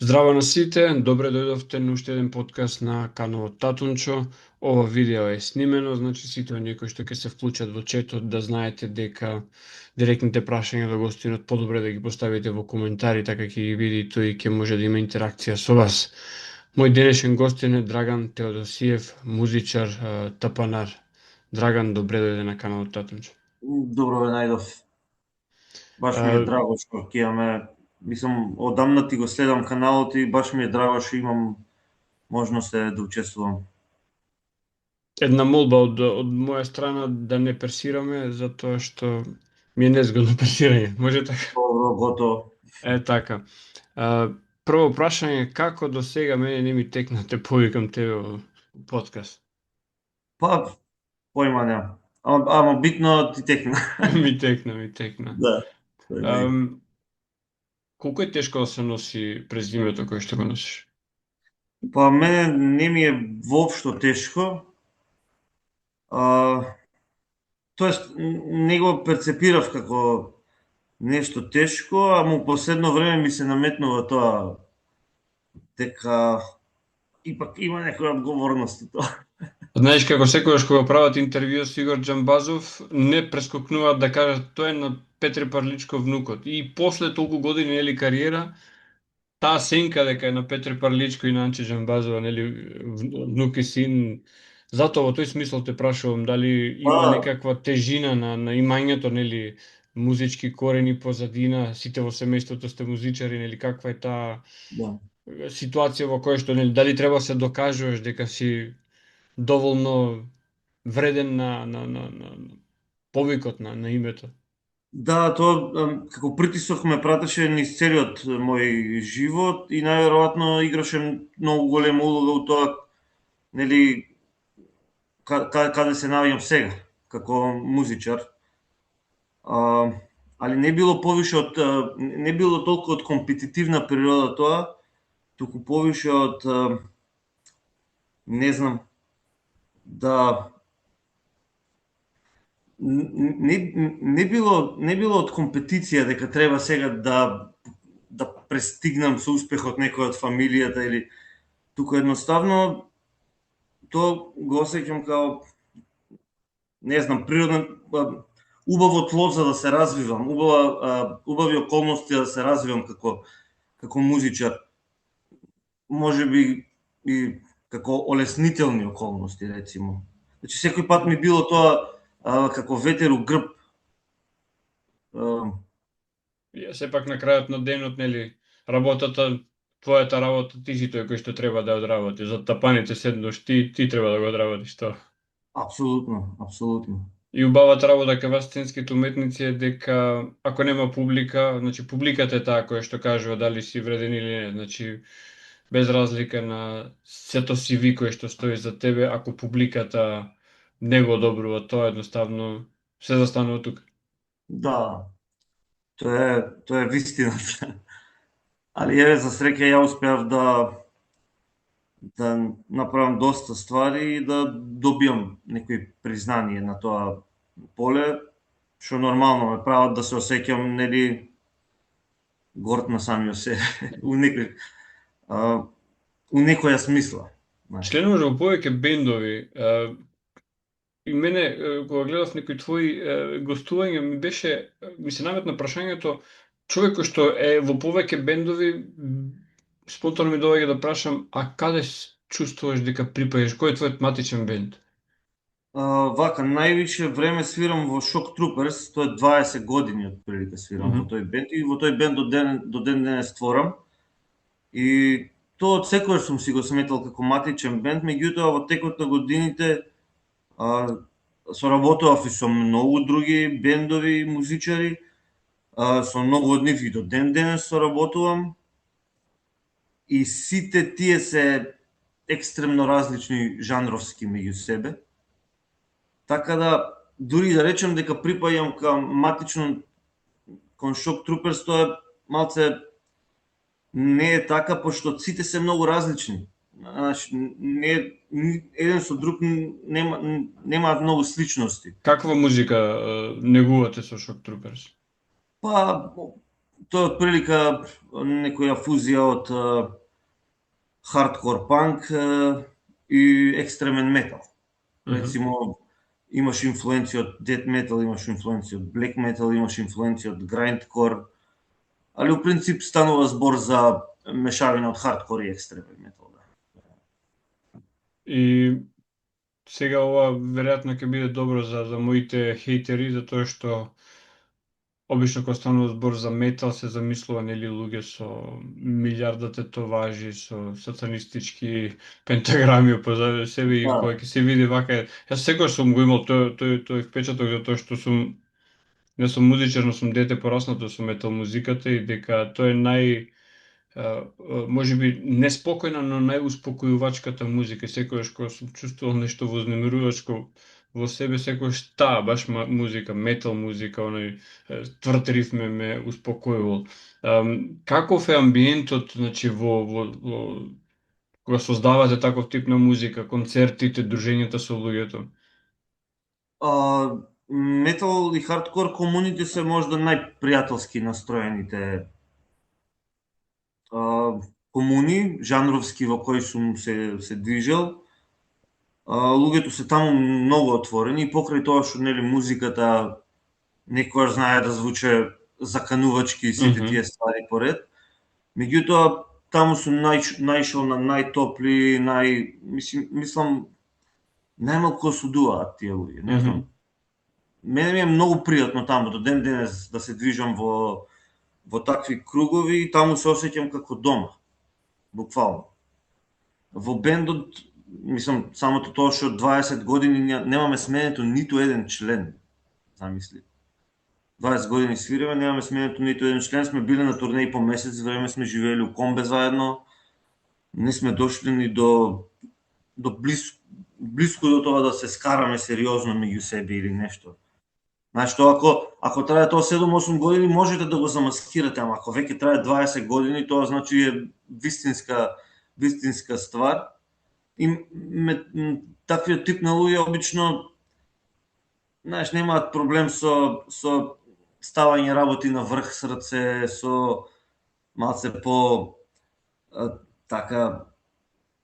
Здраво на сите, добре дојдовте на уште еден подкаст на каналот Татунчо. Ова видео е снимено, значи сите оние кои што ќе се вклучат во четот да знаете дека директните прашања до гостинот подобре да ги поставите во коментари, така ќе ги види тој и ќе може да има интеракција со вас. Мој денешен гостин е Драган Теодосиев, музичар, тапанар. Драган, добре дојде на каналот Татунчо. Добро ве најдов. Баш ми е А, драго што ќе имаме, мислам, одамна ти го следам каналот и баш ми е драго што имам можност да учествувам. Една молба од моја страна да не персираме, затоа што ми е незгодно персирање. Може така? Добро, готово. Така. Прво прашање, како до сега мене не ми текна те повикам тебе во подкаст? Па, појма немам. Ама битно ти текна. Ми текна. Да, тој не е. Колку е тешко да се носи презимето кое што го носиш? Па, мене не ми е воопшто тешко. Тоест, не го перцепирав како нешто тешко, ама у последно време ми се наметнува тоа дека ипак има некоја одговорност и тоа. Знаеш како секогаш кога прават интервју со Игор Џамбазов, не прескокнуваат да кажат тоа е на Петре Парличко внукот. И после толку години нели кариера, таа сенка дека е на Петре Парличко и на Анче Џамбазова, нели внук и син. Затоа во тој смисол те прашувам дали има Па, некаква тежина на имањето, нели музички корени позадина, сите во семејството сте музичари, нели каква е таа да. ситуација во која што нели дали треба да се докажуваш дека си доволно вреден на повикот на името. Да, тоа како притисок ме пратеше низ целиот мој живот и најверојатно играше многу голема улога у тоа, нели, каде се наоѓам сега како музичар. Али не било повише од не било толку од компетитивна природа тоа, туку повише од не знам, да не било од компетиција дека треба сега да престигнам со успехот некој од фамилијата или туку едноставно тоа го осеќам као не знам, природен убаво тло за да се развивам, убави околности да се развивам како музичар. Можеби и како олеснителни околности рецимо. Значи секој пат ми било тоа како ветер у грб. И сепак на крајот на денот, нели, работата, твојата работа, ти си тој кој што треба да ја одработи. За тапаните седнуш, ти треба да го одработиш тоа. Апсолутно, апсолутно. И убавата работа кај вас сценските уметници е дека ако нема публика, значи публиката е таа која што кажува дали си вреден или не. Значи без разлика на сето CV кое што стои за тебе, ако публиката не го одобрува тоа, едноставно се застанува тука. Да, тоа е вистината. Али еве за среќа ја успеав да направам доста ствари и да добиам некои признание на тоа поле, што нормално ме прават да се осеќам нели горд на самиот себе у некој у некоја смисла. Знаеш. Членуваш во повеќе бендови. И мене, кога гледав некои твои гостувања, ми се наметна прашањето, човек кој што е во повеќе бендови, спонтано ми доаѓа да прашам, а каде чувствуваш дека припаѓаш? Кој е твојот матичен бенд? Вака, највише време свирам во Shock Troopers, тоа е 20 години отприлика свирам во тој бенд и во тој бенд до ден денес творам. И тоа од секогаш сум си го сметал како матичен бенд, меѓутоа во текот на годините соработував и со многу други бендови и музичари, со многу од нив и до ден денес соработувам. И сите тие се екстремно различни жанровски меѓу себе. Така да, дури да речем дека припаѓам кај матично кон Shock Troopers, тоа е малце не е така, пошто сите се многу различни. Знаеш, еден со друг немаат многу сличности. Каква музика негувате со Shock Troopers? Па, Тоа е отприлика некоја фузија од хардкор панк и екстремен метал. Аха. Рецимо, имаш инфлуенција од дет метал, имаш инфлуенција од блек метал, имаш инфлуенција од грайндкор, али у принцип станува збор за мешавина од хардкор и екстремен метал. Да. И сега ова веројатно ќе биде добро за моите хейтери, затоа што обично кога станува збор за метал се замислува нели луѓе со милиарда тетоважи, со сатанистички пентаграми позади себе и Да. кога ќе се види вака, јас секогаш сум го имал тој впечаток затоа што сум не сум музичар, но сум дете пораснато со метал музиката и дека тоа е можеби неспокојна, но најуспокојувачката музика. Секогаш кога сум чувствувал нешто вознемирувачко во себе, секогаш таа баш музика, метал музика, оној тврд риф ме успокојувал. Каков е амбиентот, значи во кога создавате таков тип на музика, концертите, дружењата со луѓето? А, метал и хардкор комуните се можда најпријателски настроените комуни, жанровски во кои сум се движел. Луѓето се таму многу отворени и покрај тоа што нели музиката некојаш знае да звучи заканувачки и сите Мгм. тие ствари поред. Меѓутоа таму сум наишол на најтопли, мислам најмалку осудуваат тие луѓе, не знам. Мгм. Мене ми е многу пријатно таму до ден денес да се движам во такви кругови и таму се осеќам како дома, буквално. Во бендот, мислам, самото тоа што 20 години немаме сменето ниту еден член, замисли. 20 години свириме, немаме сменето ниту еден член, сме биле на турнеи по месец време, сме живеели у комбе заедно, не сме дошли ни до блиску до тоа да се скараме сериозно меѓу себе или нешто. Значи, тоа ако трае тоа 7-8 години, можете да го замаскирате, ама ако веќе трае 20 години, тоа значи е вистинска ствар. И таквиот тип на луѓе обично, знаеш, немаат проблем со ставање работи на врх срце, со малце по така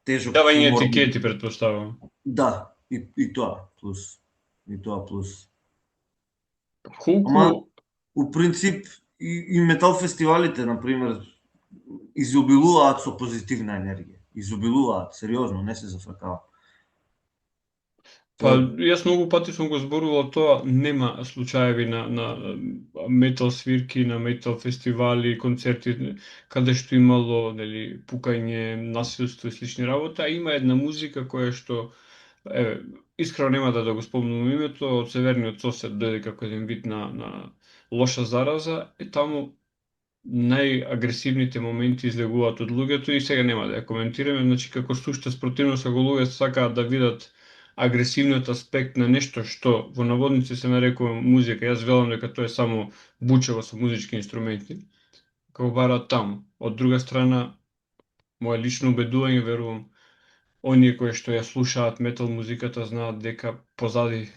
тежок Давање хумор. етикети, претпоставувам. Да, и тоа плюс. И тоа плюс. Ама Колку у принцип и метал фестивалите, на пример, изобилуваат со позитивна енергија. Изобилуваат, сериозно, не се зафркава. Па, Тоа јас многу пати сум го зборувал тоа, нема случаеви на метал свирки, на метал фестивали, концерти, каде што имало, нели, пукање, насилство и слични работи, а има една музика која што, еве, искрено нема да го спомнам името, од северниот сосед дојде како еден вид на лоша зараза, и таму најагресивните моменти излегуваат од луѓето и сега нема да ја коментираме, значи како сушта спротивност ако луѓето сакаат да видат агресивниот аспект на нешто што во наводници се нарекува музика, јас велам дека тоа е само бучево со музички инструменти, како бараат таму. Од друга страна, моје лично убедување, верувам, оние кои што ја слушаат метал музиката знаат дека позади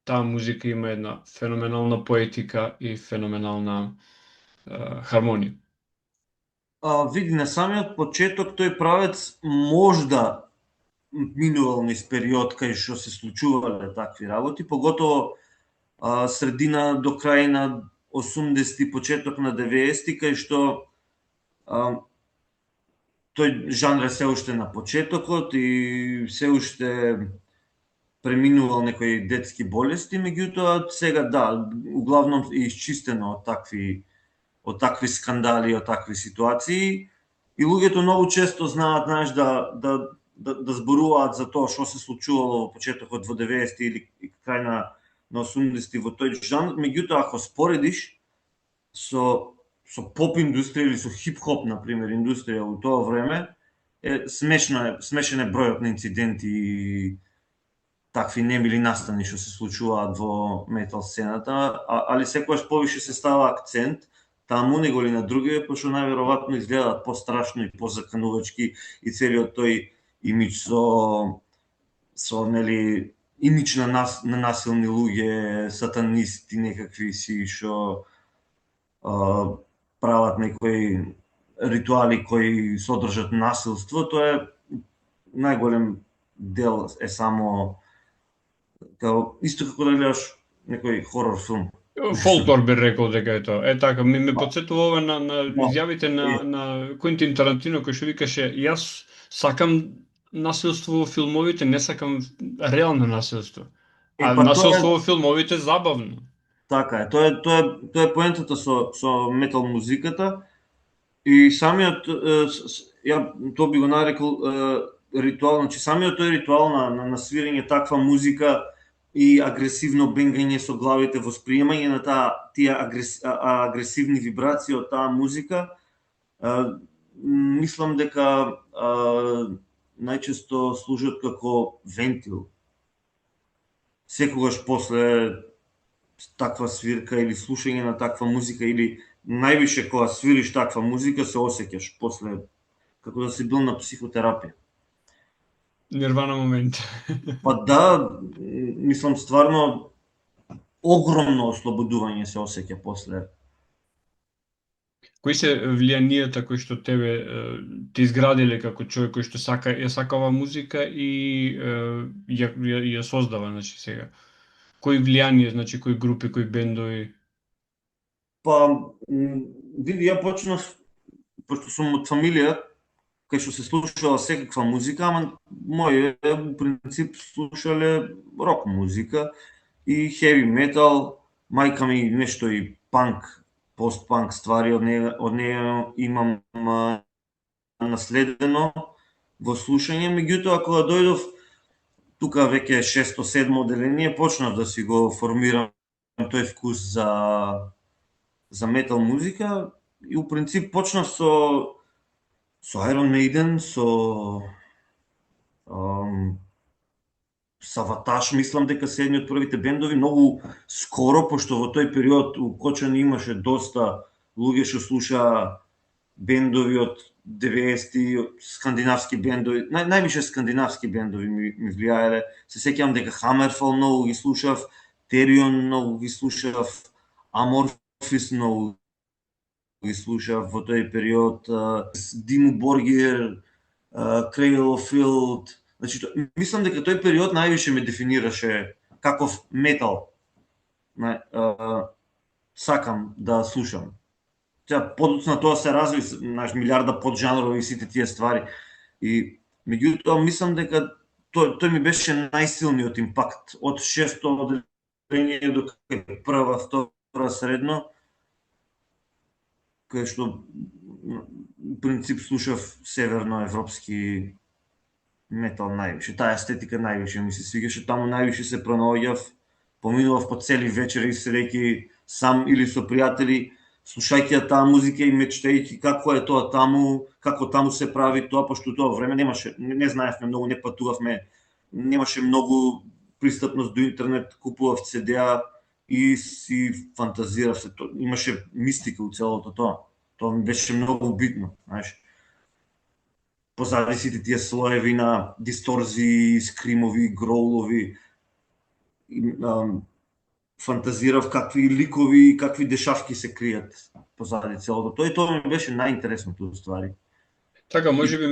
таа музика има една феноменална поетика и феноменална хармонија. види на самиот почеток тој правец можда минувал низ период кај што се случувале такви работи, поготово средина до крај на 80-ти, почеток на 90-ти, кај што а, тој жанр е се уште на почетокот и се уште преминувал некои детски болести, меѓутоа сега да, углавном е исчистено од такви скандали, од такви ситуации и луѓето многу често знаат, знаеш, да зборуваат за тоа што се случувало во почетокот во 90-ти или крај на 80-ти во тој жанр, меѓутоа ако споредиш со поп индустрија или со хип-хоп, на пример, индустрија во тоа време, смешен е бројот на инциденти и такви немили настани што се случуваат во метал сцената, али секогаш повише се става акцент таму него ли на другиве, пошто најверојатно изгледаат пострашно и позаканувачки и целиот тој имидж со нели имидж на насилни луѓе, сатанисти некакви си што прават некои ритуали кои содржат насилство, тоа е најголем дел е само исто како да гледаш некој хорор филм. Фолклор би рекол дека е тоа. Е така, ми Да, потсетува ова на да, изјавите е, на Квентин Тарантино кој што викаше јас сакам насилство во филмовите, не сакам реално насилство. А па тоа е насилство во филмовите забавно. така е. Тоа е поентата со метал музиката и самиот ја тоа би го нарекол ритуал, значи самиот тој ритуал на свирење таква музика и агресивно бенгање со главите, восприемање на тие агресивни вибрации од таа музика, мислам дека најчесто служат како вентил. Секогаш после таква свирка или слушање на таква музика или највише кога свириш таква музика се осеќаш после како да си бил на психотерапија. Нирвана момент. Па да, мислам стварно огромно ослободување се осеќа после. Кои се влијанијата кои што тебе ти изградиле како човек кој што ја сака оваа музика и ја создава, значи сега? Кои влијанија, значи кои групи, кои бендови? Па, види, ја почнав, пошто сум од фамилија, кај што се слушала секаква музика, ама мои у принцип слушале рок музика и хеви метал, мајка ми нешто и панк, постпанк ствари од неја имам наследено во слушање, меѓутоа кога дојдов тука веќе 6-7 одделение, почнав да си го формирам тој вкус за метал музика и у принцип почнав со Iron Maiden, со Саваташ, мислам дека се едни од првите бендови, многу скоро, пошто во тој период у Кочани имаше доста луѓе што слушаа бендови од 90-ти, скандинавски бендови, највише скандинавски бендови ми влијаеле. Се сеќавам дека Hammerfall многу ги слушав, Therion многу ги слушав, Amorphis многу ги слушав во тој период, Диму Боргер, Cradle of Filth. Значи, мислам дека тој период највише ме дефинираше каков метал сакам да слушам. Подоцна тоа се разви, милиарда поджанрови и сите тие ствари. И меѓутоа мислам дека тој ми беше најсилниот импакт од 6-то одделение до прва, втора средно, кај што у принцип слушав северноевропски метал највише. Таа естетика највише ми се свигаше, таму највише се пронаоѓав, поминував по цели вечери седејќи сам или со пријатели, слушајќи таа музика и мечтајќи како е тоа таму, како таму се прави тоа, пошто тоа време немаше, не знаевме многу, не патувавме, немаше многу пристапност до интернет, купував CD-а и си фантазирав се, имаше мистика у целото тоа. Тоа ми беше многу битно, знаеш. Позади сите тие слоеви на дисторзии, скримови, гроулови, фантазирав какви ликови, какви дешавки се кријат позади целото тоа и тоа ми беше најинтересното ствари. Така, можеби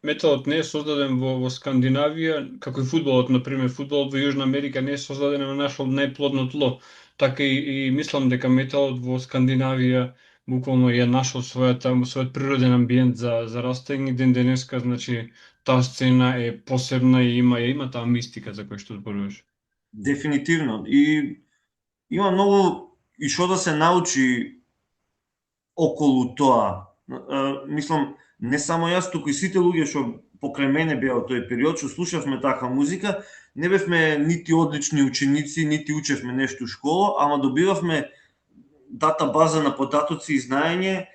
металот не е создаден во Скандинавија, како и фудбалот, например, фудбалот во Јужна Америка не е создаден во нашо најплодно тло. Така и мислам дека металот во Скандинавија буквално ја нашол својот природен амбиент за растење и ден денеска, значи таа сцена е посебна и има таа мистика за која што зборуваш. Дефинитивно. И има многу и што да се научи околу тоа. Мислам, не само јас, туку и сите луѓе што покрај мене беа од тој период, што слушавме таква музика, не бевме нити одлични ученици, нити учевме нешто у школа, ама добивавме дата база на податоци и знаење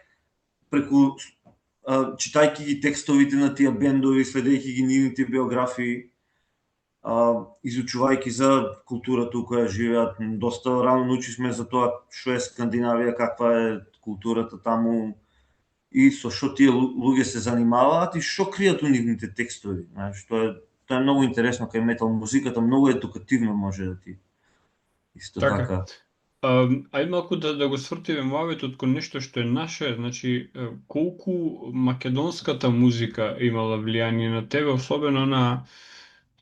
преку читајќи ги текстовите на тие бендови, следејќи ги нивните биографии, изучувајќи за културата у која живеат. Доста рано научивме за тоа што е Скандинавија, каква е културата таму и со што тие луѓе се занимаваат и што кријат у нивните текстови. Знаеш, тоа е многу интересно кај метал музиката, многу едукативно може да ти исто така. Ајде малку да го свртиме муабетот кон нешто што е наше, значи колку македонската музика имала влијание на тебе, особено на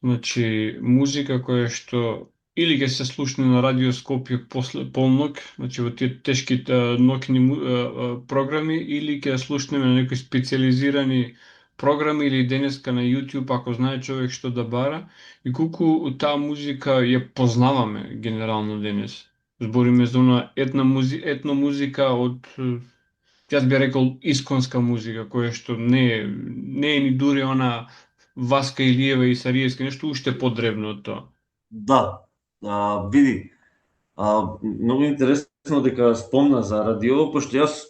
значи музика која што или ќе се слушне на радио Скопје после полнок, значи во тие тешки ноќни програми, или ќе ја слушнеме на некои специализирани програми или денеска на YouTube ако знае човек што да бара и колку таа музика ја познаваме генерално денес. Збориме за она етно музика од јас би рекол исконска музика која што не е ни дури она Васка Илиева и Сариевски, нешто уште подревно од тоа. Да, види, многу интересно дека спомна за радио, пошто јас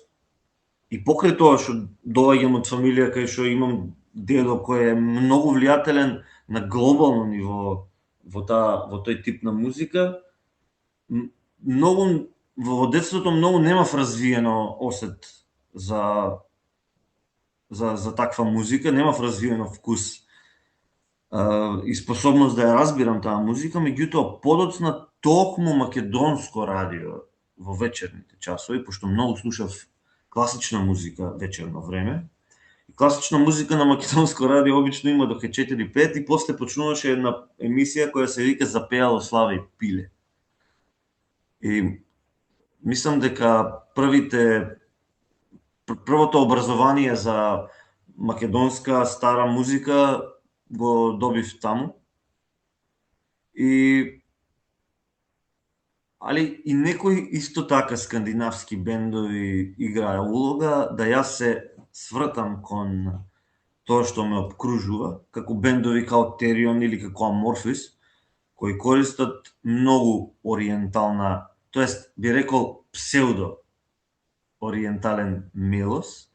и покрај тоа што доаѓам од фамилија кај што имам дедо кој е многу влијателен на глобално ниво во тој тип на музика, многу во детството многу немав развиено осет за таква музика, немав развиено вкус и способност да ја разбирам таа музика, меѓутоа подоцна токму македонско радио во вечерните часови, пошто многу слушав класична музика вечерно време. И класична музика на македонско радио обично има до 4-5 и после почнуваше една емисија која се вика Запеало Славе и пиле. И мислам дека првото образование за македонска стара музика го добив таму. Али и некои исто така скандинавски бендови играа улога да јас се свртам кон тоа што ме обкружува, како бендови као Терион или како Аморфис, кои користат многу ориентална, тоест би рекол псевдо ориентален мелос,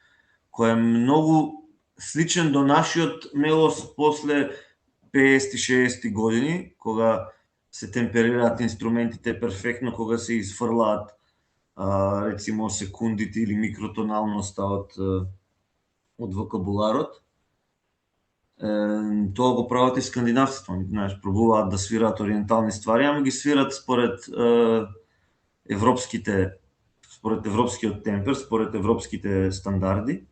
кој е многу сличен до нашиот мелос после 50-60 години, кога се темперираат инструментите перфектно, кога се изфрлаат рецимо секундите или микротоналноста од вокабуларот. Тоа го прават и скандинавците, знаеш, пробуваат да свираат ориентални ствари, ама ги свират според европскиот темпер, според европските стандарди.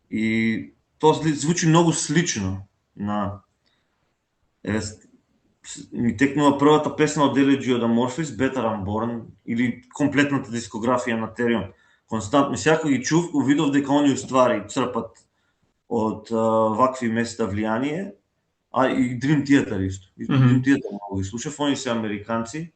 И тоа звучи многу слично на ми текнува првата песна од Elegy од Amorphis, Better Unborn, или комплетната дискографија на Терион. Константно, секој ги чув, увидов дека они уствари црпат од вакви места влијание, а и Dream Theater исто. Dream Theater многу ги слушав, они се американци,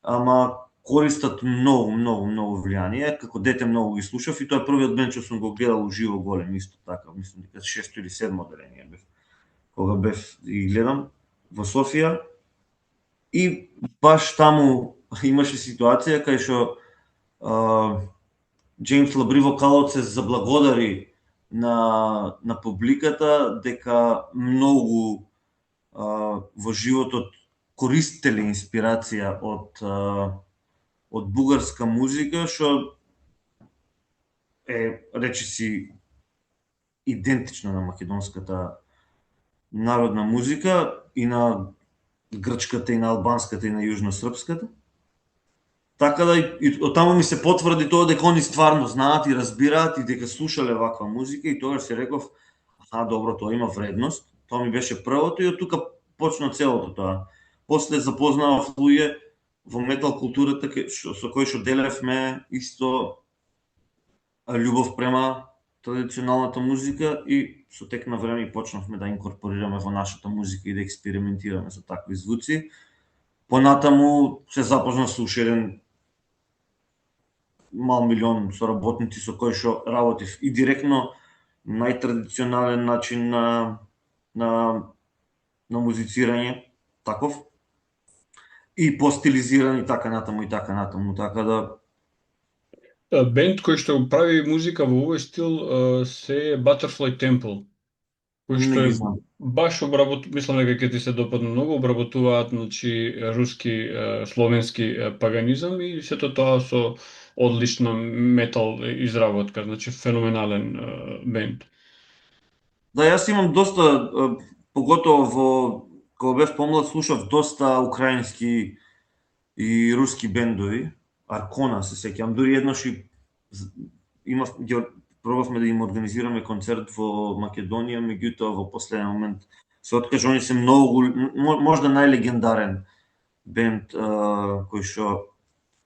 ама користат многу влијание. Како дете многу ги слушав и тоа е првиот бенд што сум го гледал уживо голем исто така, мислам дека 6 или 7 одделение бев. Кога бев и гледам во Софија и баш таму имаше ситуација кај што Джеймс Лабри вокалот се заблагодари на публиката дека многу во животот користеле инспирација од бугарска музика, што е речиси идентична на македонската народна музика и на грчката и на албанската и на јужносрпската. Така да и од таму ми се потврди тоа дека они стварно знаат и разбираат и дека слушале ваква музика и тогаш си реков, добро, тоа има вредност. Тоа ми беше првото и од тука почна целото тоа. После запознавав луѓе во метал културата со кои што делевме исто љубов према традиционалната музика и со тек на време почнавме да инкорпорираме во нашата музика и да експериментираме со такви звуци. Понатаму се запозна со уште еден мал милион соработници со кои што работив и директно најтрадиционален начин на музицирање, таков, и постилизиран и така натаму, така да... Бенд кој што прави музика во овој стил се Butterfly Temple, кој што е баш мислам дека ќе ти се допадне многу, обработуваат значи руски, словенски паганизам и сето тоа со одлична метал изработка, значи феноменален бенд. Да, јас имам доста, поготово кога бев помлад, слушав доста украински и руски бендови, Аркона се сеќавам, дури еднаш пробавме да им организираме концерт во Македонија, меѓутоа во последен момент се откажа. Они се многу, можда најлегендарен бенд кој што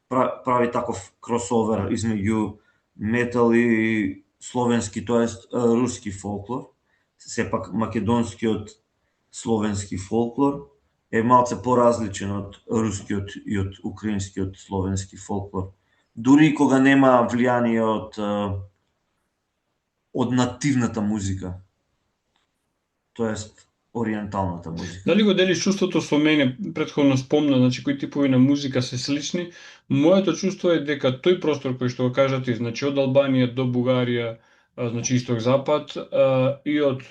прави таков кросовер измеѓу метал и словенски, тоест руски фолклор. Сепак македонскиот словенски фолклор е малце поразличен од рускиот и од украинскиот словенски фолклор. Дури кога нема влијание од нативната музика, тоест ориенталната музика. Дали го делиш чувството со мене, претходно спомна, значи кои типови на музика се слични? Моето чувство е дека тој простор кој што го кажате, значи од Албанија до Бугарија, значи исток-запад, и од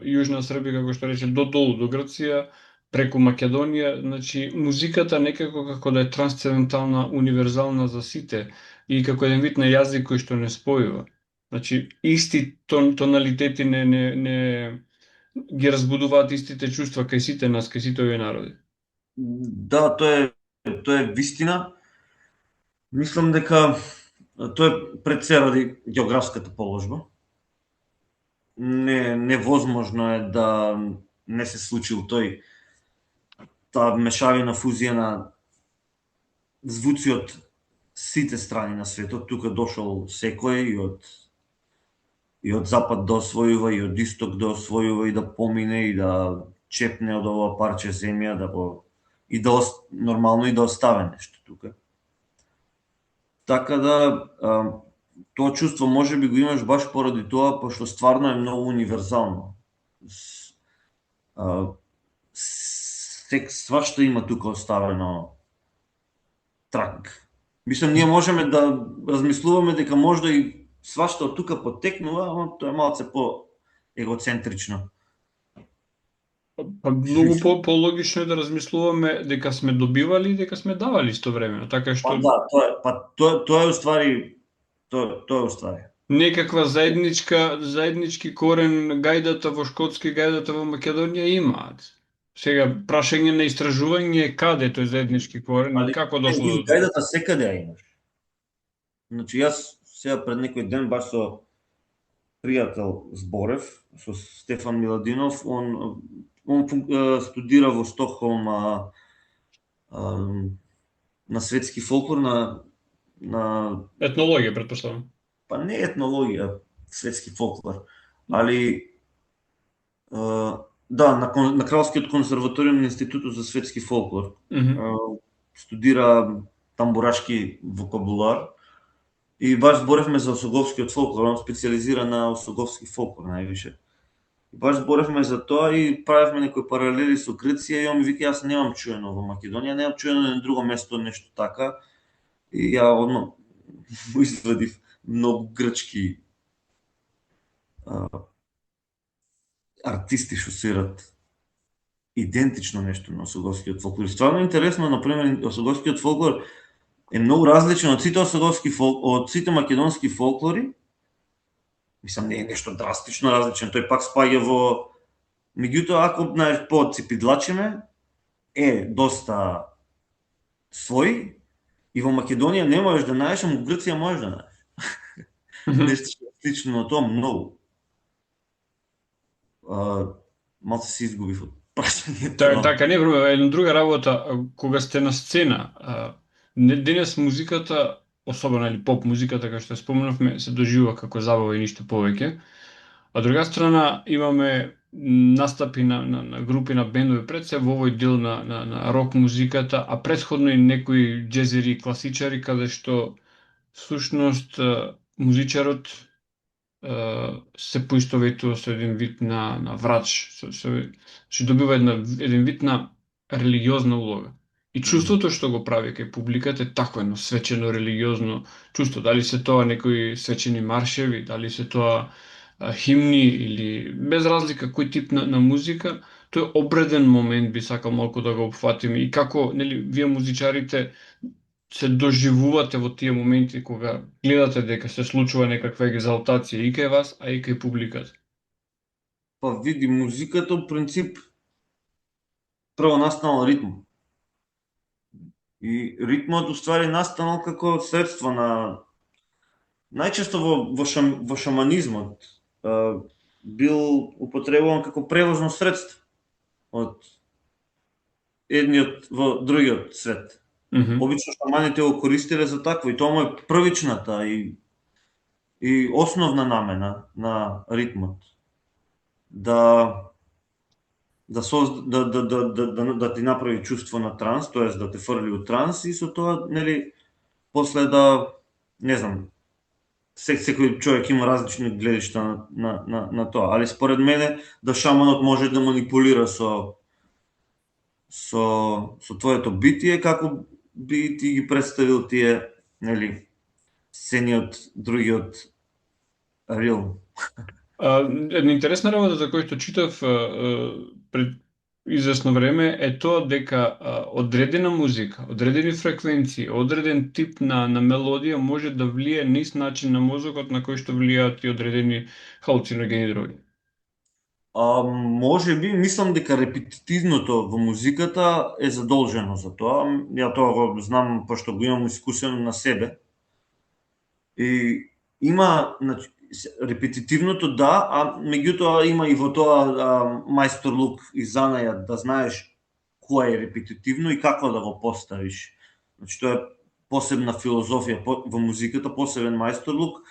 Јужна Србија, како што рече, до долу до Грција, преку Македонија, значи музиката некако како да е трансцендентална, универзална за сите и како еден вид на јазик кој што не спојува. Значи исти тоналитети не ги разбудуваат истите чувства кај сите нас, кај сите овие народи. Да, тоа е вистина. Мислам дека тоа е пред се ради географската положба. Невозможно е да не се случил таа мешавина, фузија на звуци од сите страни на светот. Тука дошол секој и од запад да освојува, и од исток да освојува, и да помине, и да чепне од ова парче земја, и да нормално и да остави нешто тука. Така да тоа чувство можеби го имаш баш поради тоа, пошто стварно е многу универзално. Свашта има тука оставено трак. Мислам, ние можеме да размислуваме дека можда и свашта од тука потекнува, но тоа е малце по егоцентрично. Па многу по-логично е да размислуваме дека сме добивали и дека сме давали истовремено, така што тоа е уствари некаква заеднички корен гајдата во Шкотска и гајдата во Македонија имаат. Сега прашање на истражување е каде тој заеднички корен и како дошло до тоа. Гајдата секаде ја имаш. Значи јас сега пред некој ден баш со пријател зборев, со Стефан Миладинов, он студира во Стокхолм на светски фолклор, на етнологија, претпоставам. Па не етнологија, светски фолклор, али да, на Кралскиот конзерваториум на Институтот за светски фолклор. Студира тамбурашки вокабулар и баш зборевме за осоговскиот фолклор, он специализира на осоговски фолклор највише. И баш зборевме за тоа и правевме некои паралели со Грција и он ми вика, јас немам чуено во Македонија, немам чуено на друго место нешто така. И ја одно извадив многу грчки артисти што свират идентично нешто на осоговскиот фолклор. Стварно интересно, например, осоговскиот фолклор е многу различен од сите од сите македонски фолклори. Мислам, не е нешто драстично различен, тој пак спаѓа во... Меѓутоа, ако поципидлачиме, е доста свој, и во Македонија не можеш да најдеш, а во Грција можеш да најдеш. Нешто слично на тоа многу. Малце се изгубив од прашањето. Така, не, една друга работа, кога сте на сцена, денес музиката, особено или поп музиката, како што споменавме, се доживува како забава и ништо повеќе. А друга страна имаме настапи на групи, на бендови пред се во овој дел на рок музиката, а претходно и некои џезери и класичари, каде што всушност музичарот се поистоветува со еден вид на врач, се добива еден вид на религиозна улога. И чувството што го прави кај публиката е такво едно свечено религиозно чувство. Дали се тоа некои свечени маршеви, дали се тоа химни или без разлика кој тип на музика, тој е обреден момент, би сакал малку да го опфатиме. И како, нели, вие музичарите се доживувате во тие моменти кога гледате дека се случува некаква екзалтација и кај вас, а и кај публиката? Па види, музиката, во принцип, прво настанал ритм. И ритмот уствари настанал како средство на најчесто во шаманизмот бил употребуван како превозно средство од едниот во другиот свет. Обично шаманите го користеле за такво и тоа му е првичната и основна намена на ритмот. Да ти направи чувство на транс, тоест да те фрли у транс и со тоа, нели, после да, не знам, секој човек има различни гледишта на тоа, али според мене да шаманот може да манипулира со твоето битие, како би ти ги представил тие, нели, сцени од другиот рилм. Една интересна работа за која што читав пред известно време е тоа дека одредена музика, одредени фреквенции, одреден тип на мелодија може да влие на ист начин на мозокот на кој што влијаат и одредени халуциногени дроги. Може би, мислам дека репетитивното во музиката е задолжено за тоа. Ја тоа го знам, пошто го имам искусено на себе. И има, значи, репетитивното да, а меѓутоа има и во тоа мајсторлук и занајат да знаеш кое е репетитивно и како да го поставиш. Значи тоа е посебна филозофија во музиката, посебен мајсторлук,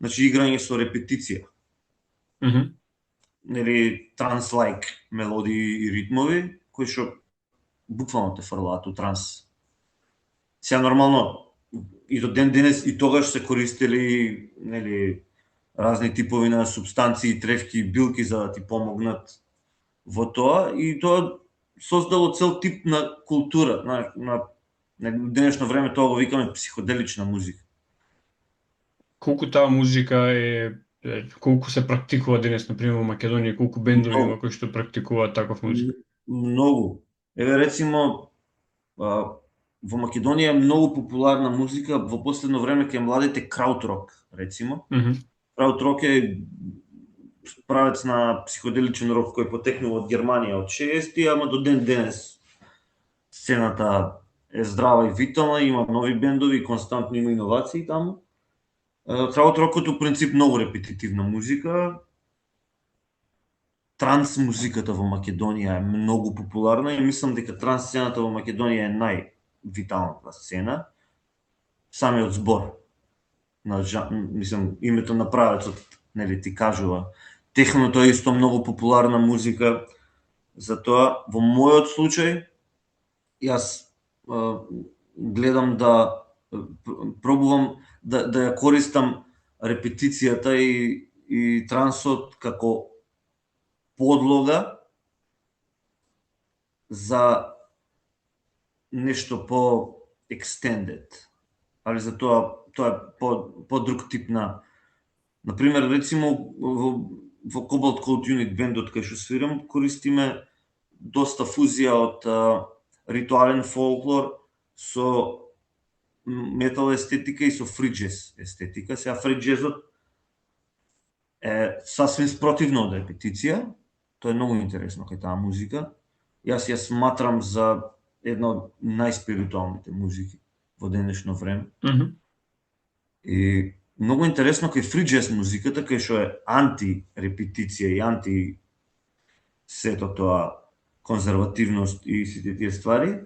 значи играње со репетиција. Нели, транс-лайк мелодии и ритмови кои што буквално те фрлаат у транс. Сега нормално и до ден денес и тогаш се користели, нели, разни типови на супстанции, тревки, билки за да ти помогнат во тоа и тоа создало цел тип на култура, на денешно време тоа го викаме психоделична музика. Колку таа музика колку се практикува денес, например, во Македонија, колку бендови има кои што практикуваат таков музика? Многу. Еве, рецимо, во Македонија е многу популарна музика во последно време кај младите краудрок, рецимо. Краудрок е правец на психоделичен рок кој потекнува од Германија од 60-ти, ама до ден денес сцената е здрава и витална, има нови бендови, константно има иновации таму. Краудрокот у принцип многу репетитивна музика. Транс музиката во Македонија е многу популарна и мислам дека транс сцената во Македонија е највиталната сцена. Самиот збор, мислам, името на правецот, нели, ти кажува. Техното е исто многу популарна музика. Затоа, во мојот случај, јас гледам да пробувам да ја користам репетицијата и трансот како подлога за нешто по extended. Али за тоа е по друг тип на. Например, рецимо во Cobalt Code Unit бендот кај што свирам, користиме доста фузија од ритуален фолклор со метал естетика и со фри џез естетика. Сега фри џезот е сасвим спротивно од репетиција. Тоа е многу интересно кај таа музика. Јас ја сматрам за една од најспиритуалните музики во денешно време. И многу интересно кај фри џез музиката, кај што е анти-репетиција и анти сето тоа конзервативност и сите тие ствари,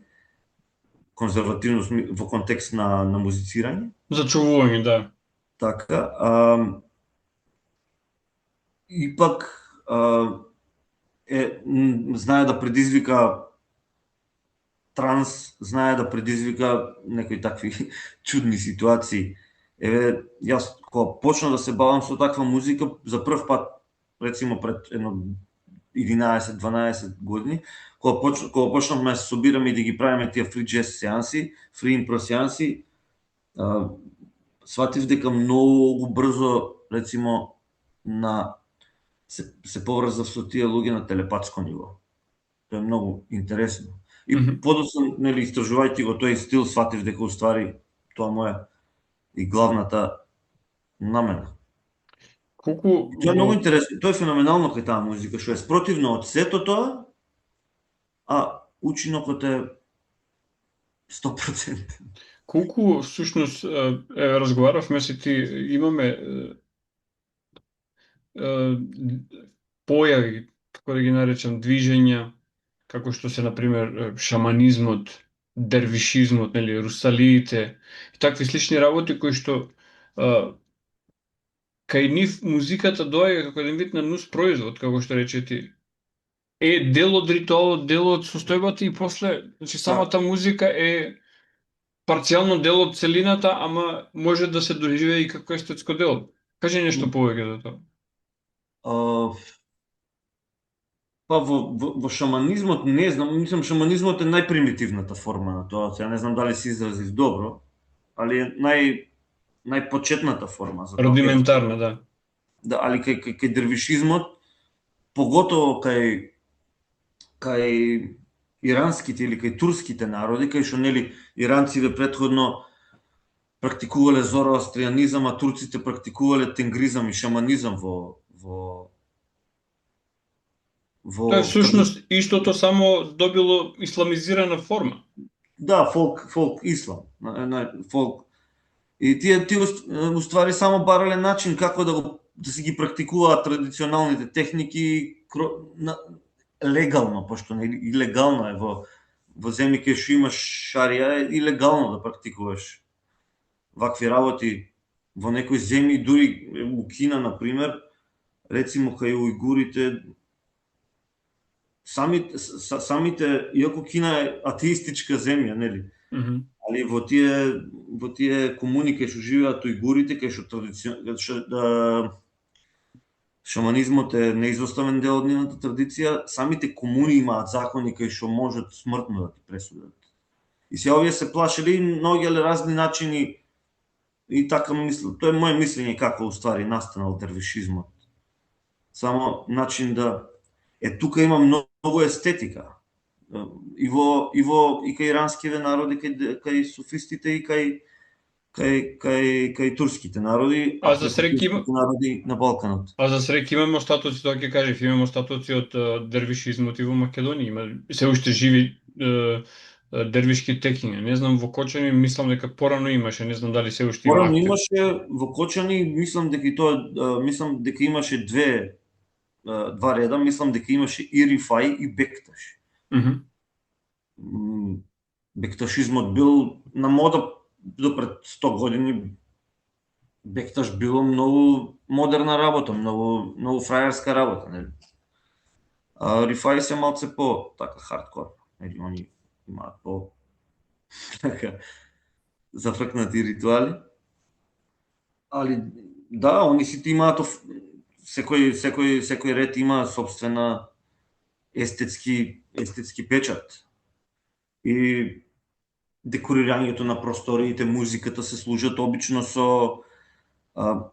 конзервативност во контекст на музицирање. Зачувување, да. Така, ипак знае да предизвика транс, знае да предизвика некои такви чудни ситуации. Еве, јас кога почнав да се бавам со таква музика, за прв пат, рецимо пред едно 11-12 години, кога почнавме да се собираме и да ги правиме тие фри џез сеанси, фри импро сеанси, сватив дека многу брзо, рецимо, се поврзав со тие луѓе на телепатско ниво. Тоа е многу интересно. И подоцна, нели, истражувајќи го тој стил, сватив дека уствари тоа моја и главната намена. Колку Тоа е многу интересно, тоа е феноменално кај таа музика, што е спротивно од сето тоа, а учинокот е 100%. Колку всушност разговаравме се ти имаме појави, како да ги наречам, движења, како што се, например, шаманизмот, дервишизмот, нели, русалиите, и такви слични работи кои што кај нив музиката доаѓа како еден вид на нус производ, како што рече ти. Дел од ритуалот, дел од состојбата и после, значи самата музика е парцијално дел од целината, ама може да се доживее и како естетско дело. Кажи нешто повеќе за тоа. Па во шаманизмот не знам, мислам шаманизмот е најпримитивната форма на тоа. Ја не знам дали се изразив добро, али е најпочетната форма за тоа. Рудиментарна, да. Да, али кај дервишизмот, поготово кај иранските или кај турските народи, кај што нели иранците претходно практикувале зороастријанизам, а турците практикувале тенгризам и шаманизам Тоа е всушност истото, само добило исламизирана форма. Да, фолк ислам, фолк. И тие уствари само барале начин како да си ги практикуваат традиционалните техники легално, пошто не илегално е во земји кај што имаш шарија, е илегално да практикуваш вакви работи во некои земји, дури у Кина, например, рецимо кај ујгурите, самите, иако Кина е атеистичка земја, нели? Али во тие комуни кај што живеат ујгурите, кај што шаманизмот е неизоставен дел од нивната традиција, самите комуни имаат закони кај што можат смртно да ти пресудат. И се овие се плашели наоѓале разни начини и така мислам. Тоа е моје мислење како уствари настанал дервишизмот. Само начин да тука има многу естетика. И кај иранските народи, кај суфистите и кај турските народи, а за среќа народи на Балканот. А за среќа имаме остатоци, тоа ќе кажев, имаме остатоци од дервишизмот и во Македонија, има се уште живи дервишки текиња. Не знам во Кочани, мислам дека порано имаше, не знам дали се уште има. Порано имаше во Кочани, мислам дека имаше два реда, мислам дека имаше и Рифај и Бекташ. Бекташизмот бил на мода до пред 100 години. Бекташ било многу модерна работа, многу фрајерска работа, нели? А Рифај се малце по така хардкор, нели, они имаат по така зафркнати ритуали. Али да, они сите имаат секој ред има собствена естетски печат. И декорирањето на просториите, музиката се служат обично со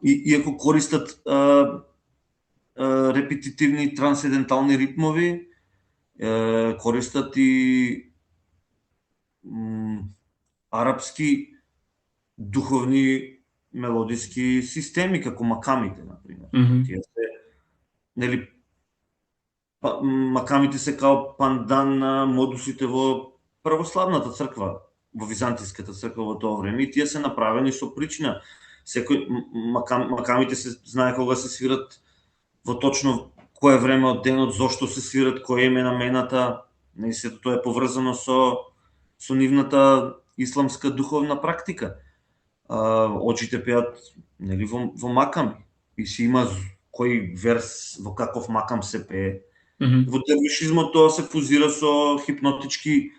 иако користат репетитивни трансцендентални ритмови, користат и арапски духовни мелодиски системи, како макамите, например. Тие се, нели, макамите се као пандан на модусите во православната црква, во византиската црква во тоа време, и тие се направени со причина. Секој макамите се знае кога се свират, во точно кое време од денот, зошто се свират, кој е намената, не се тоа е поврзано со нивната исламска духовна практика. Очите пеат, нели, во маками, и си има кој верс во каков макам се пее. Во дервишизмот тоа се фузира со хипнотички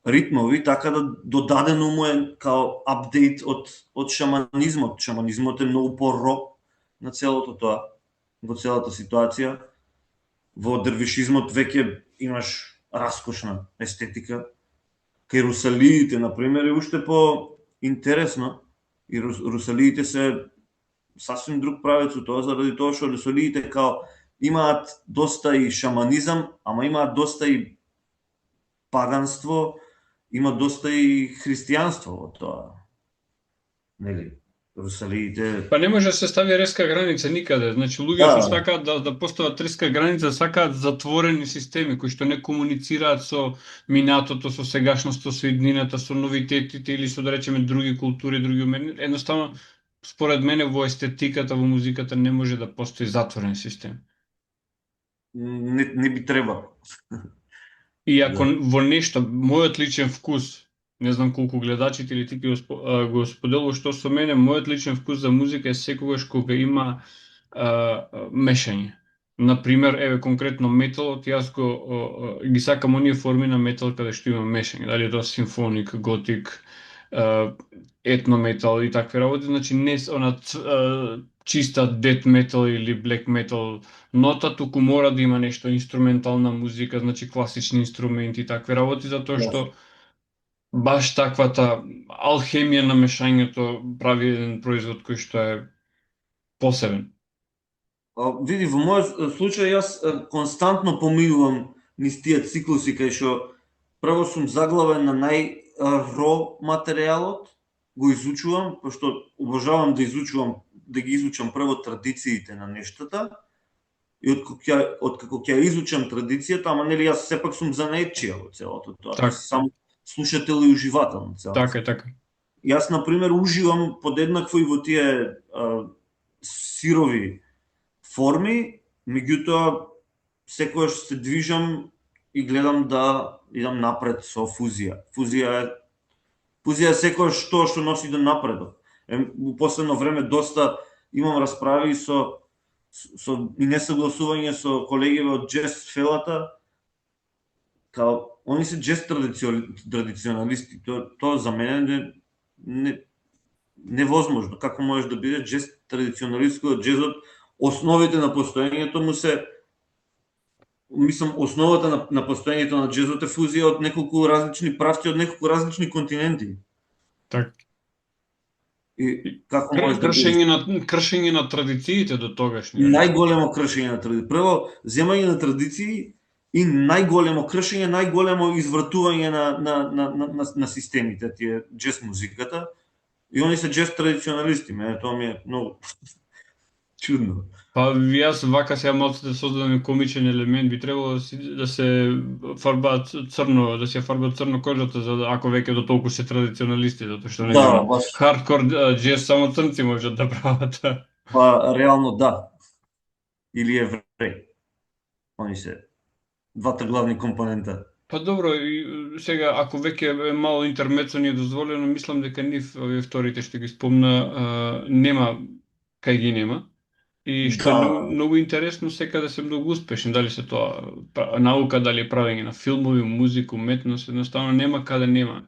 ритмови, така да додадено му е као апдейт од шаманизмот. Шаманизмот е многу по-рок на целото тоа, во целата ситуација. Во дервишизмот веќе имаш раскошна естетика. Кај русалиите, например, е уште по-интересно. И русалиите се сасвим друг правец од тоа, заради тоа што русалиите као имаат доста и шаманизам, ама имаат доста и паганство, има доста и христијанство во тоа. Нели? Русалиите. Па не може да се стави резка граница никаде. Значи луѓето Да, сакаат да постават резка граница, сакаат затворени системи кои што не комуницираат со минатото, со сегашноста, со иднината, со новитетите или со да речеме други култури, други умени. Едноставно според мене во естетиката, во музиката не може да постои затворен систем. не би требало. И ако Да. во нешто, мојот личен вкус, не знам колку гледачите или ти го споделуваш што со мене, мојот личен вкус за музика е секогаш кога има мешање. Например, еве конкретно металот, јас ги сакам оние форми на метал каде што има мешање, дали е тоа симфоник, готик, етно метал и такви работи, значи не она чиста дет метал или блек метал нота, туку мора да има нешто инструментална музика, значи класични инструменти и такви работи, затоа што Јасно. баш таквата алхемија на мешањето прави еден производ кој што е посебен. Види, во мојот случај јас константно поминувам низ тие циклуси кај што прво сум заглавен на ро материјалот, го изучувам, пошто обожавам да изучувам, да ги изучам прво традициите на нештата, и откако ќе изучам традицијата, ама нели јас сепак сум занаетчија во целото тоа, ти Так, си само слушател и уживател на целата. така е, така. Јас, на пример, уживам подеднакво и во тие сирови форми, меѓутоа секогаш се движам и гледам да идам напред со фузија. Фузија е секогаш тоа што носи до напредот. Во последно време доста имам расправи со и несогласување со колеги од джез фелата, као они се джез традиционалисти. Тоа за мене невозможно. Како можеш да бидеш джез традиционалист кога джезот основите на постоењето му се, мислам, основата на постоењето на джезот е фузија од неколку различни правци, од неколку различни континенти. Так. И како можеш да бидеш Кршење на традициите до тогашни. најголемо кршење на традиции. Прво, земање на традиции и најголемо кршење, најголемо извртување на системите, тие джез музиката. И они се джез традиционалисти, мене тоа ми е многу чудно. Па јас вака сега малку да создадам комичен елемент, би требало да се фарбаат црно, да се фарбаат црно кожата, за да, ако веќе до толку се традиционалисти, затоа што Да, нели баш. хардкор джез само црнци можат да прават. Па реално да. Или евреи. Они се двата главни компонента. Па добро, и сега ако веќе е мало интермецо ни е дозволено, мислам дека нив овие вторите што ги спомна нема кај ги нема. И што е многу, Да, многу интересно, секаде се многу успешни, дали се тоа наука, дали е правење на филмови, музика, уметност, едноставно нема каде нема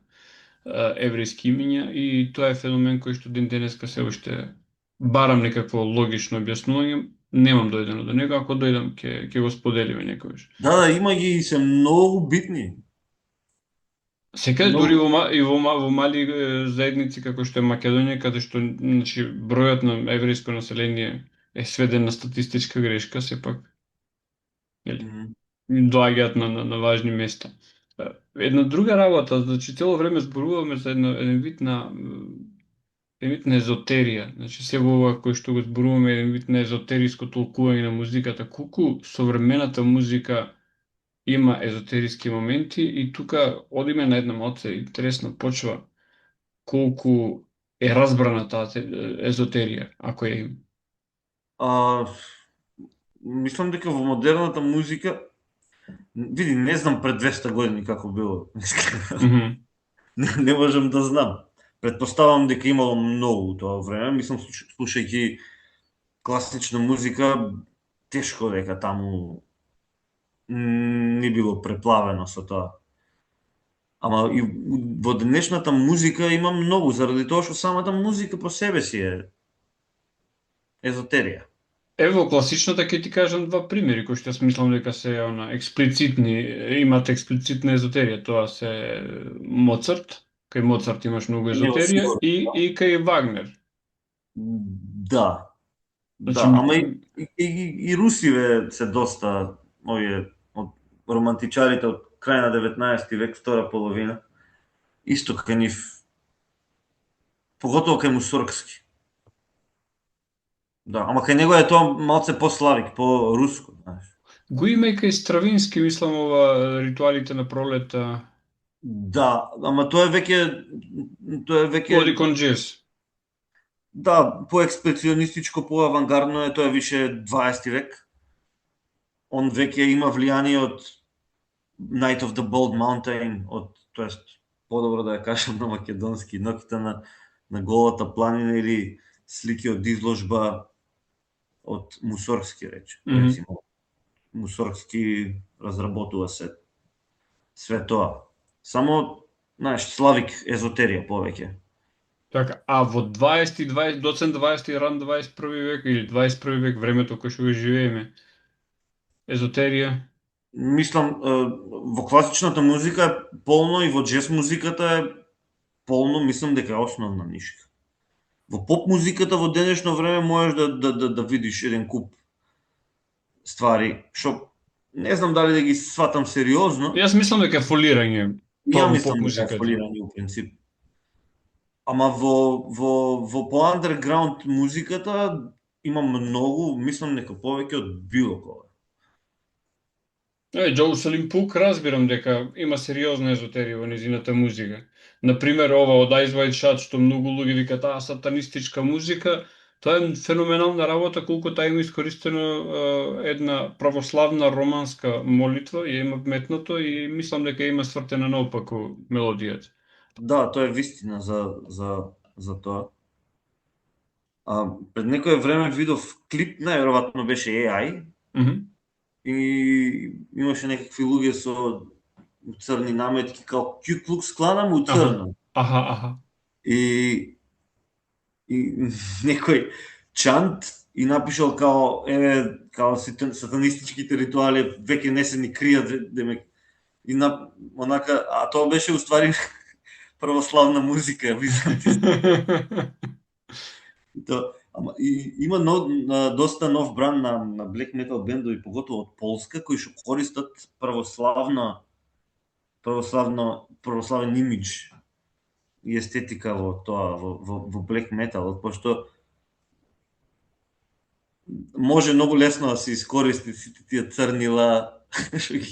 еврејски имиња и тоа е феномен кој што ден денеска се уште барам некакво логично објаснување, немам дојдено до него, ако дојдам ќе го споделиме некогаш. да, има ги и се многу битни. Секаде Многу. дури во мали заедници како што е Македонија, каде што значи бројот на еврејско население е сведен на статистичка грешка, сепак Мгм. доаѓаат на важни места. Една друга работа, значи цело време зборуваме за еден вид на езотерија. Значи се во ова кој што го зборуваме еден вид на езотериско толкување на музиката, колку современата музика има езотериски моменти и тука одиме на една малце интересна почва колку е разбрана таа езотерија, ако ја има. А, мислам дека во модерната музика, види, не знам пред 200 години како било. Мгм. Не можам да знам. Предпоставам дека имало многу тоа време. Мислам, слушајќи класична музика, тешко дека таму не било преплавено со тоа. Ама и во денешната музика има многу, заради тоа што самата музика по себе си е езотерија. Ево, класичната ќе ти кажам два примери кои што јас мислам дека се експлицитни, имат експлицитна езотерија. Тоа се Моцарт, кај Моцарт имаш многу Него езотерија сигурно. и кај Вагнер. Да, Значи, да, ама и русиве се доста овие од романтичарите од крај на 19 век, втора половина, исто кај нив, поготово кај Мусоргски. Да, ама кај него е тоа малце по-славик, по-руско, знаеш. Го има и кај Стравински, мислам, ова ритуалите на пролета. Да, ама тоа е веќе Оди кон джез. да, по-експресионистичко, по-авангардно е, тоа е више 20 век. Он веќе има влијание од Night of the Bald Mountain, тоест, подобро да ја кажам на македонски, ноќта на голата планина или слики од изложба од Мусоргски речимо. Мусоргски разработува све тоа. Само, знаеш, славик езотерија повеќе. Така, а во 20, 20, доцент 20, ран 21 век или 21 век, времето кој што го живееме, езотерија? Мислам, во класичната музика е полно и во джез музиката е полно, мислам дека е основна нишка. Во поп музиката во денешно време можеш да видиш еден куп ствари, што не знам дали да ги сватам сериозно. Јас мислам дека е фолирање тоа Ја во поп мислам дека е музиката. фолирање у принцип. Ама во по-андерграунд музиката има многу, мислам дека повеќе од било кога. Джоуселин Пук разбирам дека има сериозна езотерија во незината музика. Например, ова од Eyes Wide Shut, што многу луѓе викаат, сатанистичка музика, тоа е феноменална работа, колку таа има искористено една православна романска молитва, ја има метнато и мислам дека има свртена наопаку мелодијата. Да, тоа е вистина за тоа. Пред некое време видов клип, најверојатно беше AI, и имаше некакви луѓе со црни наметки, као Ku Klux Klan му црна. Аха. И некој чант и напишал као сатанистичките ритуали веќе не се ни кријат, демек и онака, а тоа беше уствари православна музика, византи. Ама има доста нов бранд на black metal бендови, поготово од Полска, кои што користат православен имидж и естетика во тоа, во black metal, пошто може многу лесно да се искористи сите тие црнила.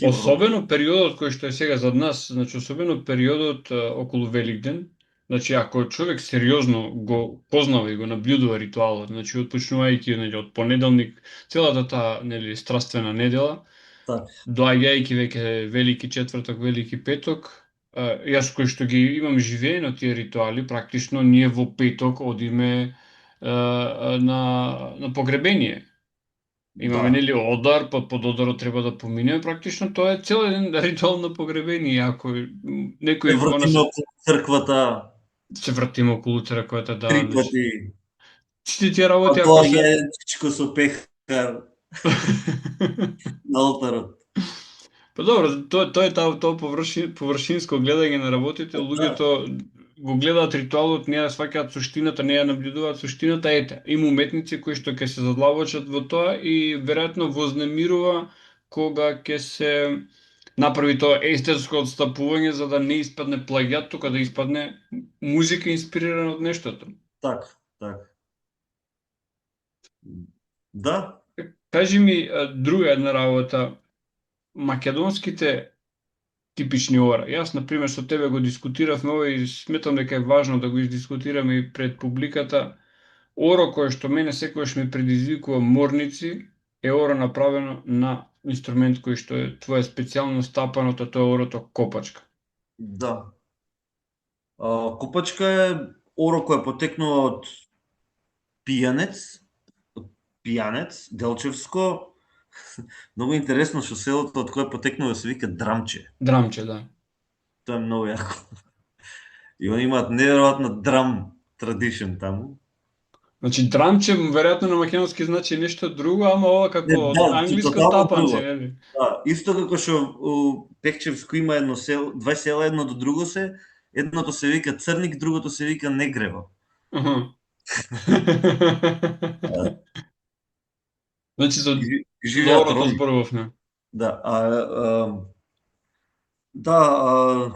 Особено периодот кој што е сега зад нас, значи особено периодот околу Великден, значи ако човек сериозно го познава и го наблюдува ритуалот, значи отпочнувајќи од понеделник, целата таа страствена недела, доаѓајќи веќе Велики четврток, Велики петок, јас кој што ги имам живеено тие ритуали, практично ние во петок одиме на погребение. Имаме нели одар, па под одарот треба да поминеме, практично тоа е цел еден ритуал на погребение, ако некој се вртиме околу црквата. Се вртиме околу црквата, да. 3 пати. Сите тие работи ако се чичко со пехар на олтарот. Па добро, тоа е тоа површинско гледање на работите, луѓето го гледаат ритуалот, не ја сваќаат суштината, не ја наблюдуваат суштината, ете, има уметници кои што ќе се задлабочат во тоа и веројатно вознемирува кога ќе се направи тоа естетско отстапување за да не испадне плагиат, тука да испадне музика инспирирана од нештото. Така. Да. Кажи ми друга една работа, македонските типични ора. Јас, например, со тебе го дискутиравме ова и сметам дека е важно да го издискутираме и пред публиката. Оро кое што мене секогаш ме предизвикува морници е оро направено на инструмент кој што е твоја специјалност, стапаното, тоа е орото копачка. Да. Копачка е оро кој потекнува од пијанец, Делчевско. Многу интересно што селото од кое потекнува се вика Драмче. Драмче, да. Тоа е многу јако. И они имаат неверојатна драм традишн таму. Значи драмче веројатно на македонски значи нешто друго, ама ова како англиско тапанче, нели? Да, исто како што у Пехчевско има два села едно до друго едното се вика Црник, другото се вика Негрево. Значи за орото зборувавме. Да,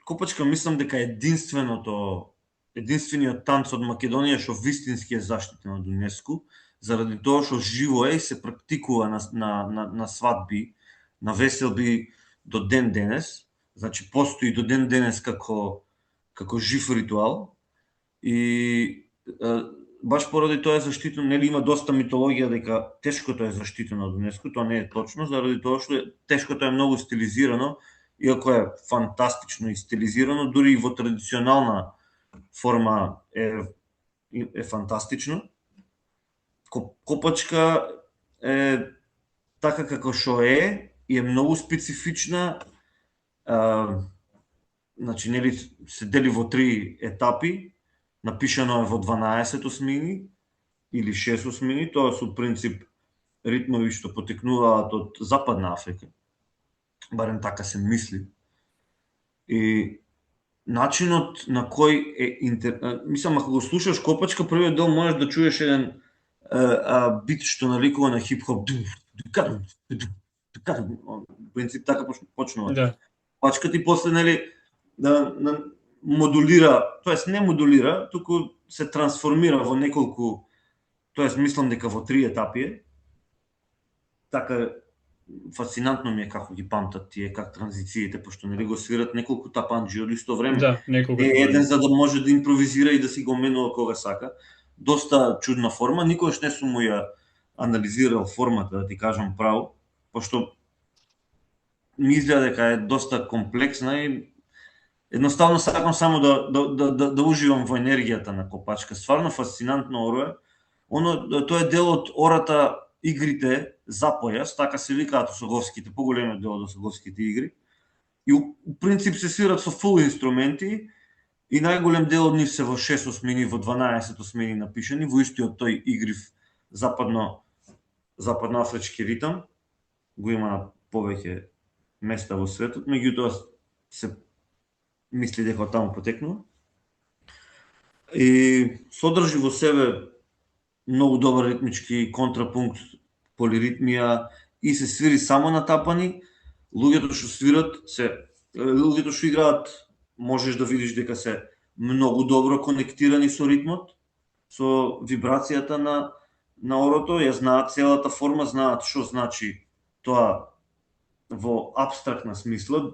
Копачка мислам дека е единствениот танц од Македонија што вистински е заштитен од ЮНЕСКО, заради тоа што живо е и се практикува на свадби, на веселби до ден денес. Значи постои до ден денес како жив ритуал и баш поради тоа е заштитено, нели има доста митологија дека тешкото е заштитено од ЮНЕСКО, тоа не е точно, заради тоа што тешкото е многу стилизирано, иако е фантастично и стилизирано, дури и во традиционална форма е фантастично. Копачка е така како што е и е многу специфична. Значи, нели се дели во 3 етапи, напишано е во 12 осмини или 6 осмини, тоа се принцип ритмови што потекнуваат од Западна Африка. Барем така се мисли. И начинот на кој мислам, ако го слушаш Копачка, првиот дел можеш да чуеш еден бит што наликува на хип-хоп. Принцип така почнува. Да. Копачка ти после, нели, модулира, тоест не модулира, туку се трансформира во неколку, тоест мислам дека во 3 етапи е. Така фасцинантно ми е како ги памтат тие как транзициите, пошто нели го свират неколку тапанџи од исто време. Да, неколку. Еден за да може да импровизира и да си го менува кога сака. Доста чудна форма, никогаш не сум му ја анализирал формата, да ти кажам право, пошто ми изгледа дека е доста комплексна и едноставно сакам само да уживам во енергијата на Копачка. Стварно фасцинантно оро е. Тоа е дел од ората игрите за појас, така се викаат осоговските, поголемиот дел од осоговските игри. И у принцип се свират со фул инструменти и најголем дел од нив се во 6 осмини, во 12 осмини напишани, во истиот тој игрив западноафрички ритам. Го има на повеќе места во светот, меѓутоа се мисли дека од таму потекнува. И содржи во себе многу добар ритмички контрапункт, полиритмија и се свири само на тапани. Луѓето што свират луѓето што играат, можеш да видиш дека се многу добро конектирани со ритмот, со вибрацијата на орото, ја знаат целата форма, знаат што значи тоа во апстрактна смисла,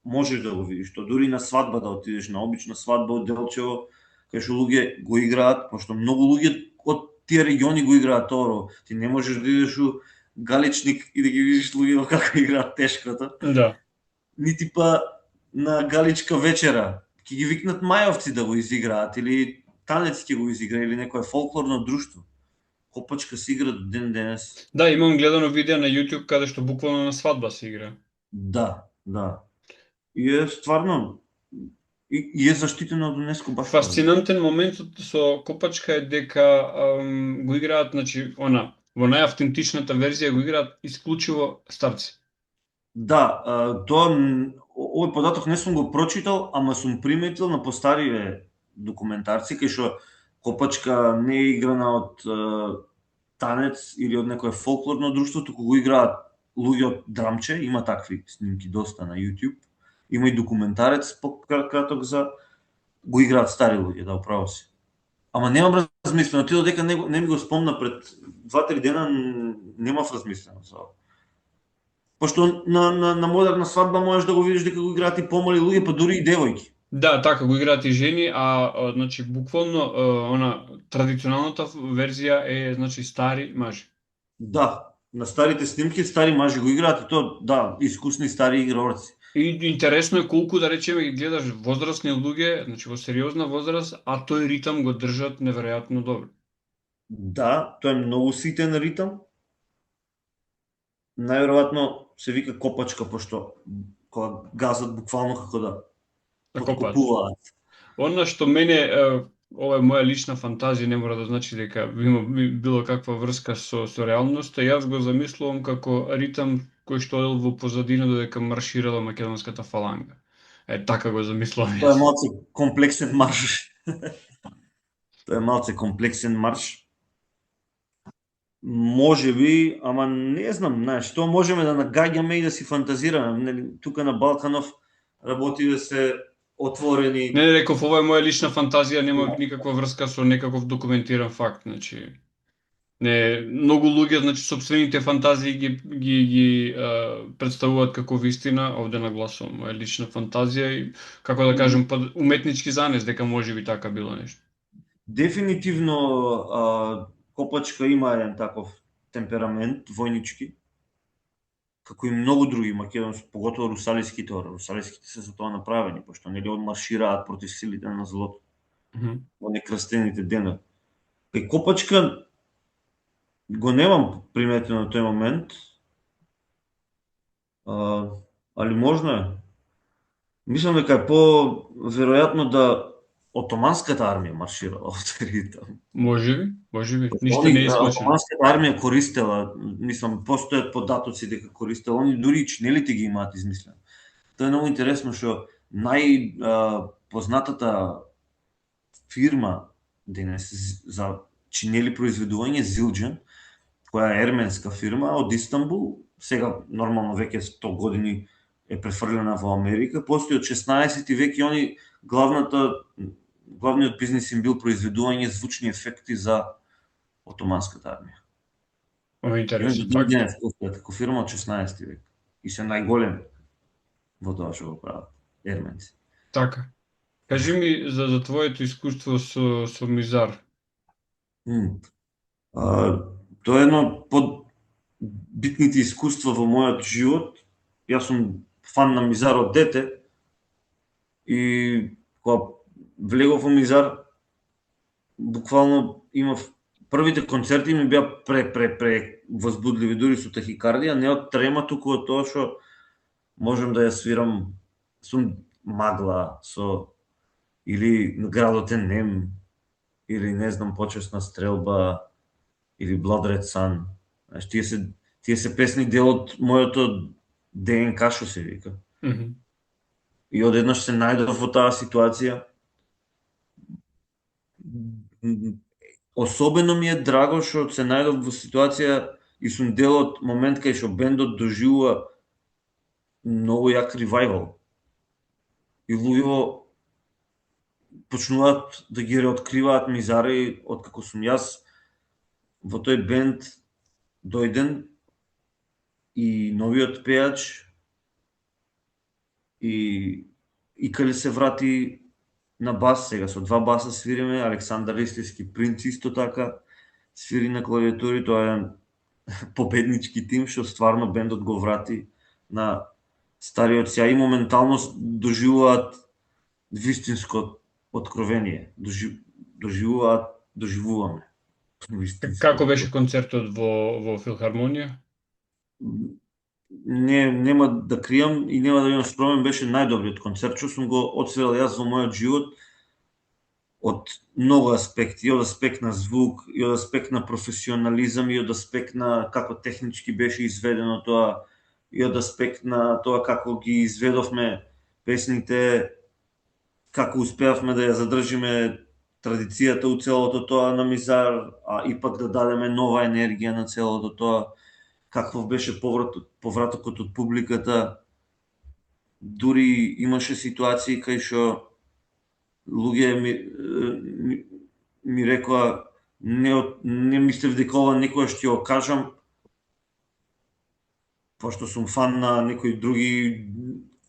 можеш да го видиш тоа. Дури на свадба да отидеш, на обична свадба од Делчево, кај што луѓе го играат, пошто многу луѓе од тие региони го играат оро. Ти не можеш да идеш у Галичник и да ги видиш луѓето како играат тешкото. Да. Нити па на Галичка вечера ќе ги викнат мајовци да го изиграат или танец ќе го изигра или некое фолклорно друштво. Копачка се игра до ден денес. Да, имам гледано видео на YouTube каде што буквално на свадба се игра. Да. И е стварно и е заштитено од ЮНЕСКО баш. Фасцинантен моментот со Копачка е дека го играат, значи, во најавтентичната верзија го играат исклучиво старци. Да, овој податок не сум го прочитал, ама сум приметил на постариве документарци кај што Копачка не е играна од танец или од некое фолклорно друштво, туку го играат луѓе од драмче, има такви снимки доста на YouTube. Има и документарец пократок за го играат стари луѓе, да, управо си. Ама немам размислено, ти додека не ми го спомна пред 2-3 дена, немав размислено за ова. Пошто на модерна свадба можеш да го видиш дека го играат и помали луѓе, па дури и девојки. Да, така го играат и жени, значи буквално традиционалната верзија е, значи, стари мажи. Да, на старите снимки стари мажи го играат и тоа, да, искусни стари игрорци. И интересно е колку, да речеме, ги гледаш возрастни луѓе, значи во сериозна возраст, а тој ритам го држат неверојатно добро. Да, тоа е многу ситен ритам. Најверојатно се вика Копачка, пошто кога газат буквално како да подкопуваат. Она што мене, ова е моја лична фантазија, не мора да значи дека има било каква врска со реалноста, јас го замислувам како ритам кој што одел во позадина додека марширала македонската фаланга. Така го замислувам. Тоа е малце комплексен марш. Тоа е малце комплексен марш. Може би, ама не знам, знаеш, тоа можеме да нагаѓаме и да си фантазираме. Тука на Балканов работи да се отворени. Не реков, ова е моја лична фантазија, нема никаква врска со некаков документиран факт, значи не многу луѓе, значи сопствените фантазии ги представуваат како вистина, овде нагласувам моја лична фантазија и како да кажем уметнички занес дека можеби така било нешто. Дефинитивно Копачка има еден таков темперамент војнички, како и многу други македонски, поготово русалиските, русалиските се за тоа направени, пошто нели одмаршираат против силите на злото во некрстените денови. Кај Копачка го немам приметено на тој момент, али можно е. Мислам дека е по-веројатно да Отоманската армија марширала од таму. Можеби, ништо не е исклучено. Отоманската армија користела, мислам, постојат податоци дека користела, они дури и чинелите ги имаат измислено. Тоа е многу интересно што познатата фирма денес за чинели произведување Зилџан, која е ерменска фирма од Истанбул, сега нормално веќе 100 години е префрлена во Америка, постои од 16 век и они главниот бизнис им бил произведување звучни ефекти за Отоманската армија. Ова е интересно. Така како фирма од 16 век и се најголем во тоа што го прават ерменци. Така. Кажи ми за твоето искуство со Мизар. Тоа е едно од битните искуства во мојот живот. Јас сум фан на Мизар од дете и кога влегов во Мизар, буквално имав првите концерти ми беа пре возбудливи, дури со тахикардија, не од трема, туку од тоа што можем да ја свирам, сум Магла со или Градот е нем, или не знам, Почесна стрелба, или Blood Red Sun. Знаеш, тие се песни дел од моето ДНК, што се вика. И одеднаш се најдов во таа ситуација. Особено ми е драго што се најдов во ситуација и сум дел од момент кај што бендот доживува многу јак ревајвал. И луѓе почнуваат да ги реоткриваат Мизари, откако сум јас во тој бенд дојден и новиот пејач и Икали се врати на бас, сега со 2 баса свириме, Александар Ристевски Принц исто така свири на клавиатури, тоа е победнички тим што стварно бендот го врати на стариот сјај и моментално доживуваат вистинско откровение. Доживуваме. Како беше концертот во Филхармонија? Нема да кријам и нема да бидам скромен, беше најдобриот концерт што сум го отсвирал јас во мојот живот од многу аспекти, и од аспект на звук, и од аспект на професионализам, и од аспект на како технички беше изведено тоа, и од аспект на тоа како ги изведовме песните, како успеавме да ја задржиме традицијата у целото тоа на Мизар, а ипак да дадеме нова енергија на целото тоа, каков беше повратокот од публиката. Дури имаше ситуации кај што луѓе ми рекоа не мислев дека ова некојаш ќе го кажам, пошто сум фан на некои други,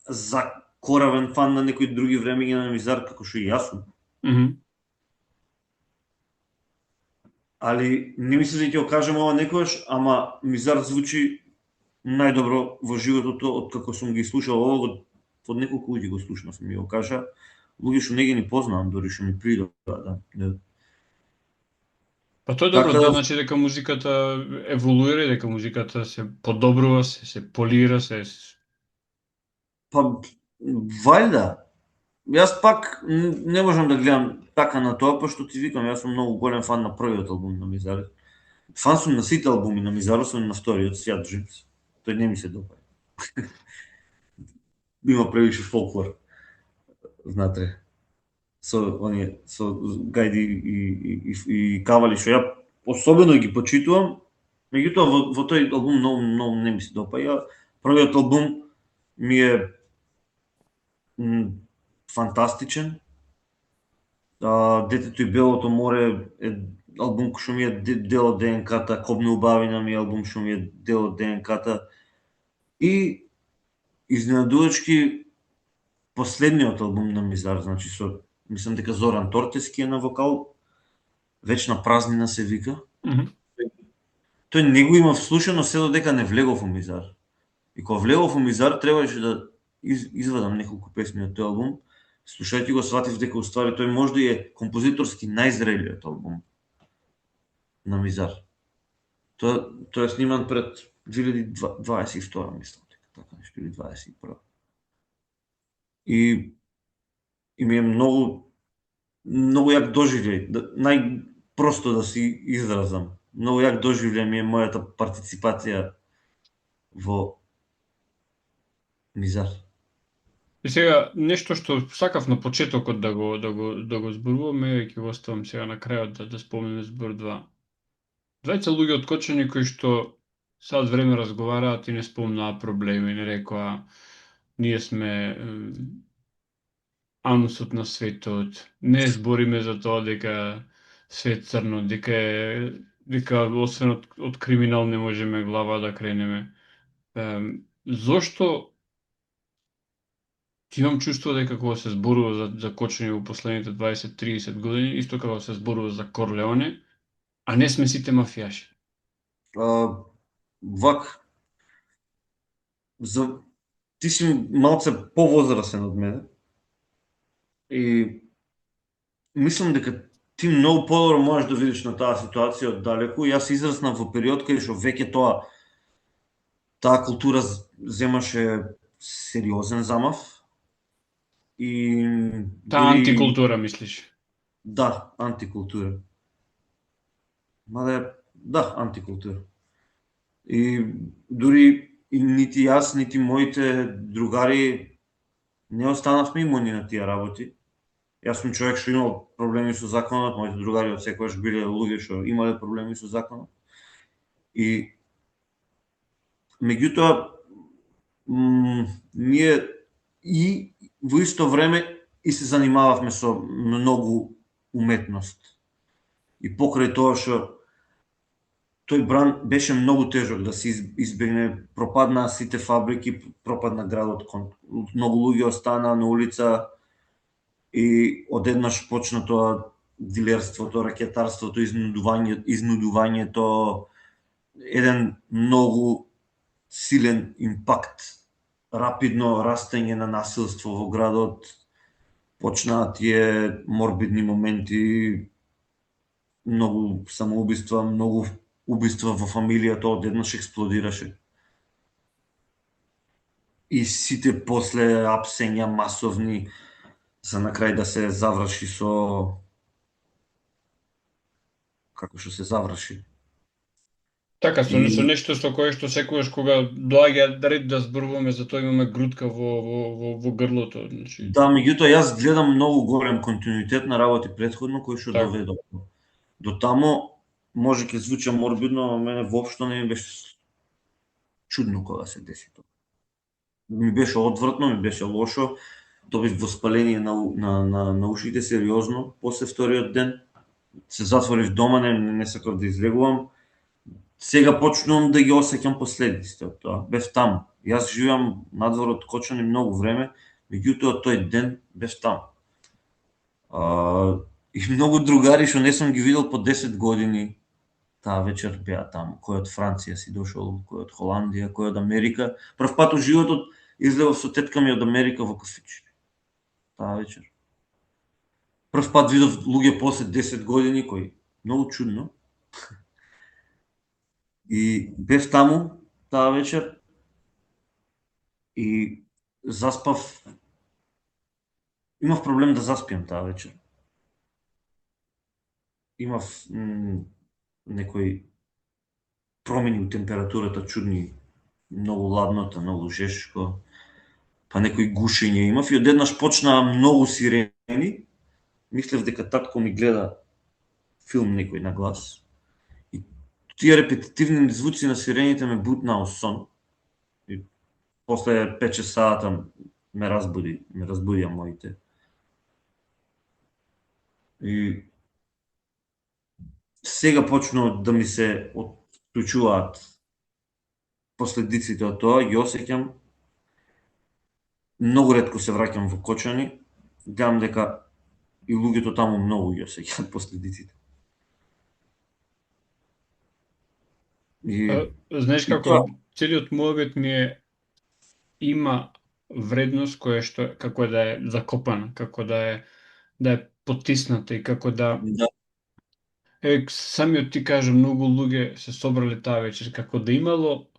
закоравен фан на некои други времења на Мизар, како што и јас сум. Али не мислев дека ќе го кажам ова некојаш, ама Мизар звучи најдобро во животот од како сум ги слушал ова, од неколку луѓе го слушнав, ми го кажа, луѓе што не ги ни познавам, дури што ми придоа, да. Па тоа е добро, тоа значи дека музиката еволуира, дека музиката се подобрува, се полира, Па, вајда. Јас пак не можам да гледам така на тоа, пошто ти викам, јас сум многу голем фан на првиот албум на Мизар. Фан сум на сите албуми на Мизар, освен на вториот, Свјат Држимс. Тој не ми се допаѓа. Има превише фолклор внатре. Со гајди и кавали што ја особено ги почитувам, меѓутоа во тој албум многу не ми се допаѓа. Првиот албум ми е фантастичен. Детето и белото море е албум што ми е дел од ДНК-та, Кобна убавина ми е албум што ми е дел од ДНК-та. И изненадувачки последниот албум на Мизар, значи мислам дека Зоран Тортески е на вокал, Вечна празнина се вика. Тој не го имав слушано се додека не влегов во Мизар. И кога влегов во Мизар требаше да извадам неколку песни од тој албум. Слушајќи го сватив дека уствари тој можда е композиторски најзрелиот албум на Мизар. Тој е сниман пред 2022, мислам дека така нешто, или 21. И ми е многу јак доживеј, најпросто да си изразам. Многу јак доживеј ми е мојата партиципација во Мизар. И сега нешто што сакав на почетокот да го зборуваме, ќе го оставам сега на крајот да спомнеме збор 2. Двајца луѓе од Кочани кои што сад време разговараат и не спомнаа проблеми, не рекоа ние сме анусот на светот, не збориме за тоа дека свет црно, дека освен од криминал не можеме глава да кренеме. Зошто имам чувство дека кога се зборува за Кочани во последните 20-30 години, исто како се зборува за Корлеоне, а не сме сите мафијаши? Ти си малце повозрасен од мене и мислам дека ти многу подобро можеш да видиш на таа ситуација од далеку. Јас израснав во период кај што веќе таа култура земаше сериозен замав. И таа антикултура, мислиш? Да, антикултура. Да, антикултура. И дури и нити јас, нити моите другари не останавме имуни на тие работи. Јас сум човек што имал проблеми со законот, моите другари од секогаш биле луѓе што имале проблеми со законот. И меѓутоа ние и во исто време и се занимававме со многу уметност. И покрај тоа што тој бран беше многу тежок да се избегне, пропаднаа сите фабрики, пропадна градот, многу луѓе останаа на улица и одеднаш почна тоа дилерството, ракетарството, изнудувањето, еден многу силен импакт, рапидно растење на насилство во градот, почнаа тие морбидни моменти, многу самоубиства, многу убиства во фамилијата, одеднаш експлодираше. И сите после апсења масовни за на крај да се заврши со како што се заврши. Така, со нешто со кое што секогаш кога доаѓа ред да зборуваме за тоа имаме грудка во грлото. Значи... Да, меѓутоа јас гледам многу голем континуитет на работи претходно кои што доведов до тамо. Може ќе звучи морбидно, но мене воопшто не ми беше чудно кога се деси тоа. Ми беше одвратно, ми беше лошо, добив воспаление на ушите сериозно после вториот ден. Се затворив дома, не сакав да излегувам. Сега почнувам да ги осеќам последиците од тоа. Бев таму. Јас живеам надвор од Кочани многу време, меѓутоа тој ден бев таму. И многу другари што не сум ги видел по 10 години, таа вечер беа таму. Кој од Франција си дошол, кој од Холандија, кој од Америка. Прв пат во животот излегов со тетка ми од Америка во кафиче. Таа вечер. Прв пат видов луѓе после 10 години, кои многу чудно. И бев таму таа вечер и заспав. Имав проблем да заспиам таа вечер. Имав некои промени у температурата чудни, многу ладното, многу жешко, па некои гушење имав и одеднаш почнаа многу сирени. Мислев дека татко ми гледа филм некој на глас. И тие репетитивни звуци на сирените ме бутнаа во сон. И после 5 сата ме разбудија моите И сега почнува да ми се отклучуваат последиците од тоа, ги осеќам. Многу ретко се враќам во Кочани, гледам дека и луѓето таму многу ги осеќаат последиците. И, Знаеш и како, тоа, целиот муабет ми е има вредност која што како да е закопана, како да е потисната и како да да, самиот ти кажа многу луѓе се собрале таа вечер, како да имало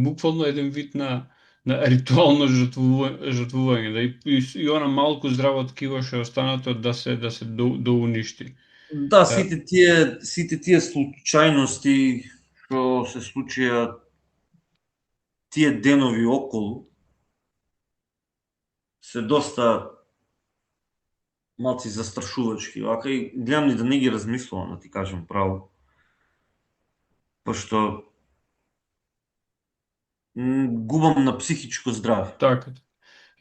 буквално еден вид на ритуално жртвување, да и она малку здраво ткиво што е останато да се до уништи. да, Е, сите тие случајности што се случија тие денови околу се доста малци застрашувачки, вака и гледам ни да не ги размислувам, да ти кажам право, пошто губам на психичко здраве. така.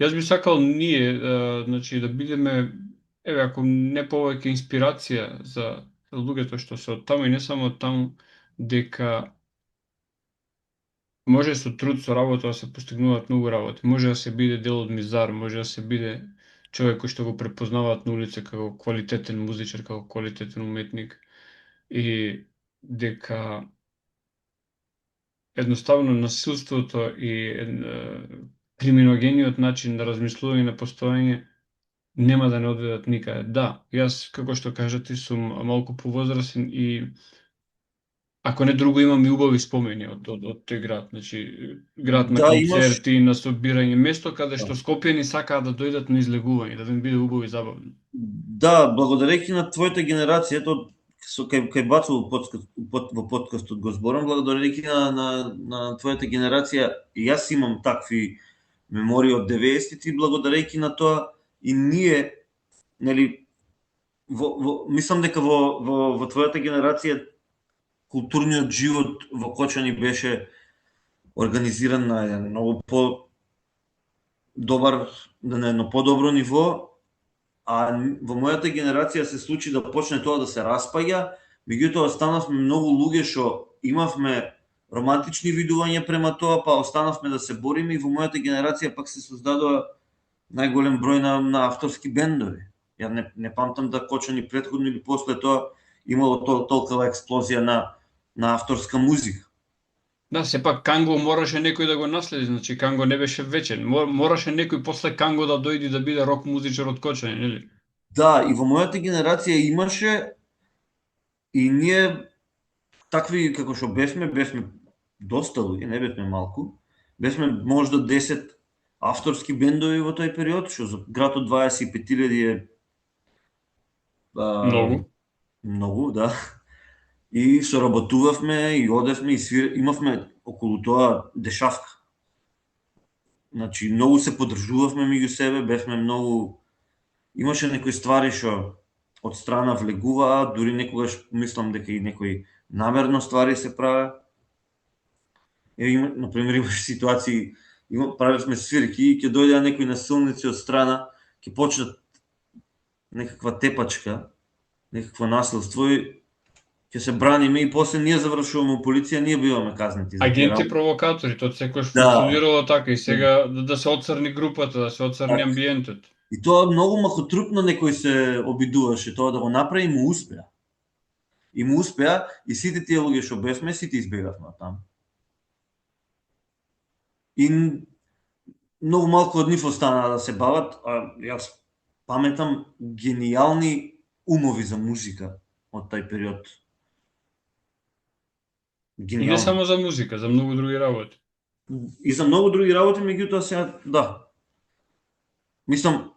Јас би сакал ние, значи, да бидеме, еве, ако не повеќе инспирација за луѓето што се од таму и не само од таму, дека може со труд, со работа да се постигнуваат многу работи. Може да се биде дел од мизар, може да се биде човек кој што го препознаваат на улица како квалитетен музичар, како квалитетен уметник и дека едноставно насилството и криминогениот начин на размислување и на постоење нема да не одведат никаде. Да, јас, како што кажати, сум малку повозрасен и ако не друго имам и убави спомени од тој град. Значи, град на Да, имаш, концерти, на собирање, место каде што скопјани сакаат да дојдат на излегување, да им биде убаво и забавно. да, благодарејќи на твојата генерација, кај Бацо во подкастот го зборам, благодарејќи на твојата генерација, и јас имам такви мемории од 90-ти, благодарејќи на тоа и ние, нели, мислам дека во твојата генерација културниот живот во Кочани беше организиран на еден многу добар, на едно подобро ниво, а во мојата генерација се случи да почне тоа да се распаѓа, меѓутоа останавме многу луѓе што имавме романтични видувања према тоа, па останавме да се бориме и во мојата генерација пак се создадоа најголем број на авторски бендови. Ја не памтам да Кочани претходно или после тоа имало толкова експлозија на авторска музика. Да, сепак Канго мораше некој да го наследи, значи Канго не беше вечен. Мораше некој после Канго да дојди да биде рок музичар од Кочани, нели? Да, и во мојата генерација имаше и ние такви како што бевме доста луѓе, не бевме малку. Бевме можда 10 авторски бендови во тој период, што за град од 25.000 е Многу. многу, да. И соработувавме и одевме и имавме околу тоа дешавка. Значи, многу се поддржувавме меѓу себе, бевме многу. Имаше некои ствари што од страна влегуваа, дури некогаш мислам дека и некои намерно ствари се праве. Например, имаше ситуации, правевме свирки и ќе дојдеа некои насилници од страна, ќе почнат некаква тепачка, некакво насилство и ќе се браниме и после ние завршуваме у полиција, ние биваме казнети за тие Агенти работи. провокатори, тоа секојаш Да, функционирало така и сега да се оцрни групата, да се оцрни така. амбиентот. И тоа многу махотрупно некој се обидуваше тоа да го направи и му успеа. И му успеа и сите тие луѓе што бевме, сите избегавме од таму. И многу малку од нив останаа да се бават, а јас паметам гениални умови за музика од тај период. И не Гениални. само за музика, за многу други работи. И за многу други работи, меѓутоа сега, да. Мислам,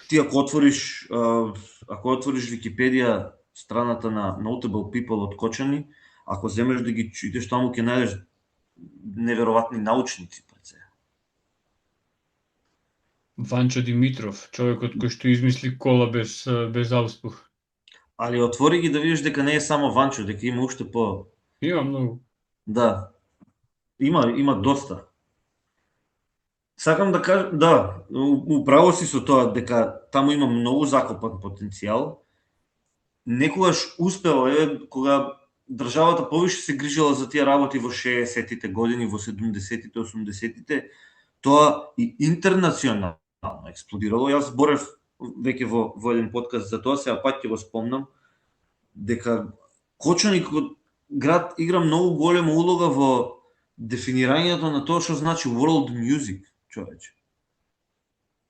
ти ако отвориш Википедија, страната на Notable People од Кочани, ако земеш да ги читаш, таму ќе најдеш неверојатни научници пред се. Ванчо Димитров, човекот кој што измисли кола без ауспух. Али отвори ги да видиш дека не е само Ванчо, дека има уште по... Има многу. Да. Има доста. Сакам да кажам, да, управо си со тоа дека таму има многу закопан потенцијал. Некогаш успева, кога државата повише се грижела за тие работи во 60-тите години, во 70-тите, 80-тите, тоа и интернационално експлодирало. Јас зборев веќе во еден подкаст за тоа, сега пак ќе го спомнам, дека Кочани град игра многу голема улога во дефинирањето на тоа што значи world music, човече.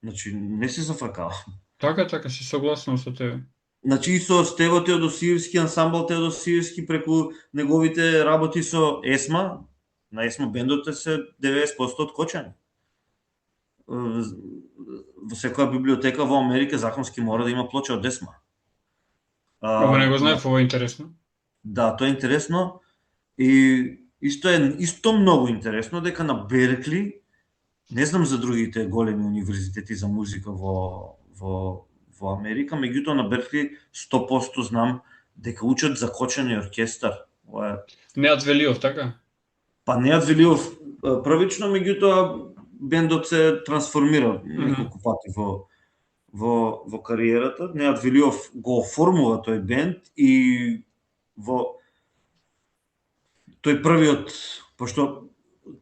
Значи, не се зафркавам. Така, се согласувам со тебе. Значи, и со Стево Теодосиевски, ансамбл Теодосиевски, преку неговите работи со ЕСМА, на ЕСМА бендот се 90% од Кочани. Во секоја библиотека во Америка законски мора да има плоча од ЕСМА. Ова не го знаев, ова е интересно. Да, тоа е интересно. И исто многу интересно дека на Беркли, не знам за другите големи универзитети за музика во Америка, меѓутоа на Беркли 100% знам дека учат за Кочани оркестар. Неат Велиов, така? Па Неат Велиов првично, меѓутоа бендот се трансформира неколку пати во кариерата. Неат Велиов го оформува тој бенд и тој првиот, пошто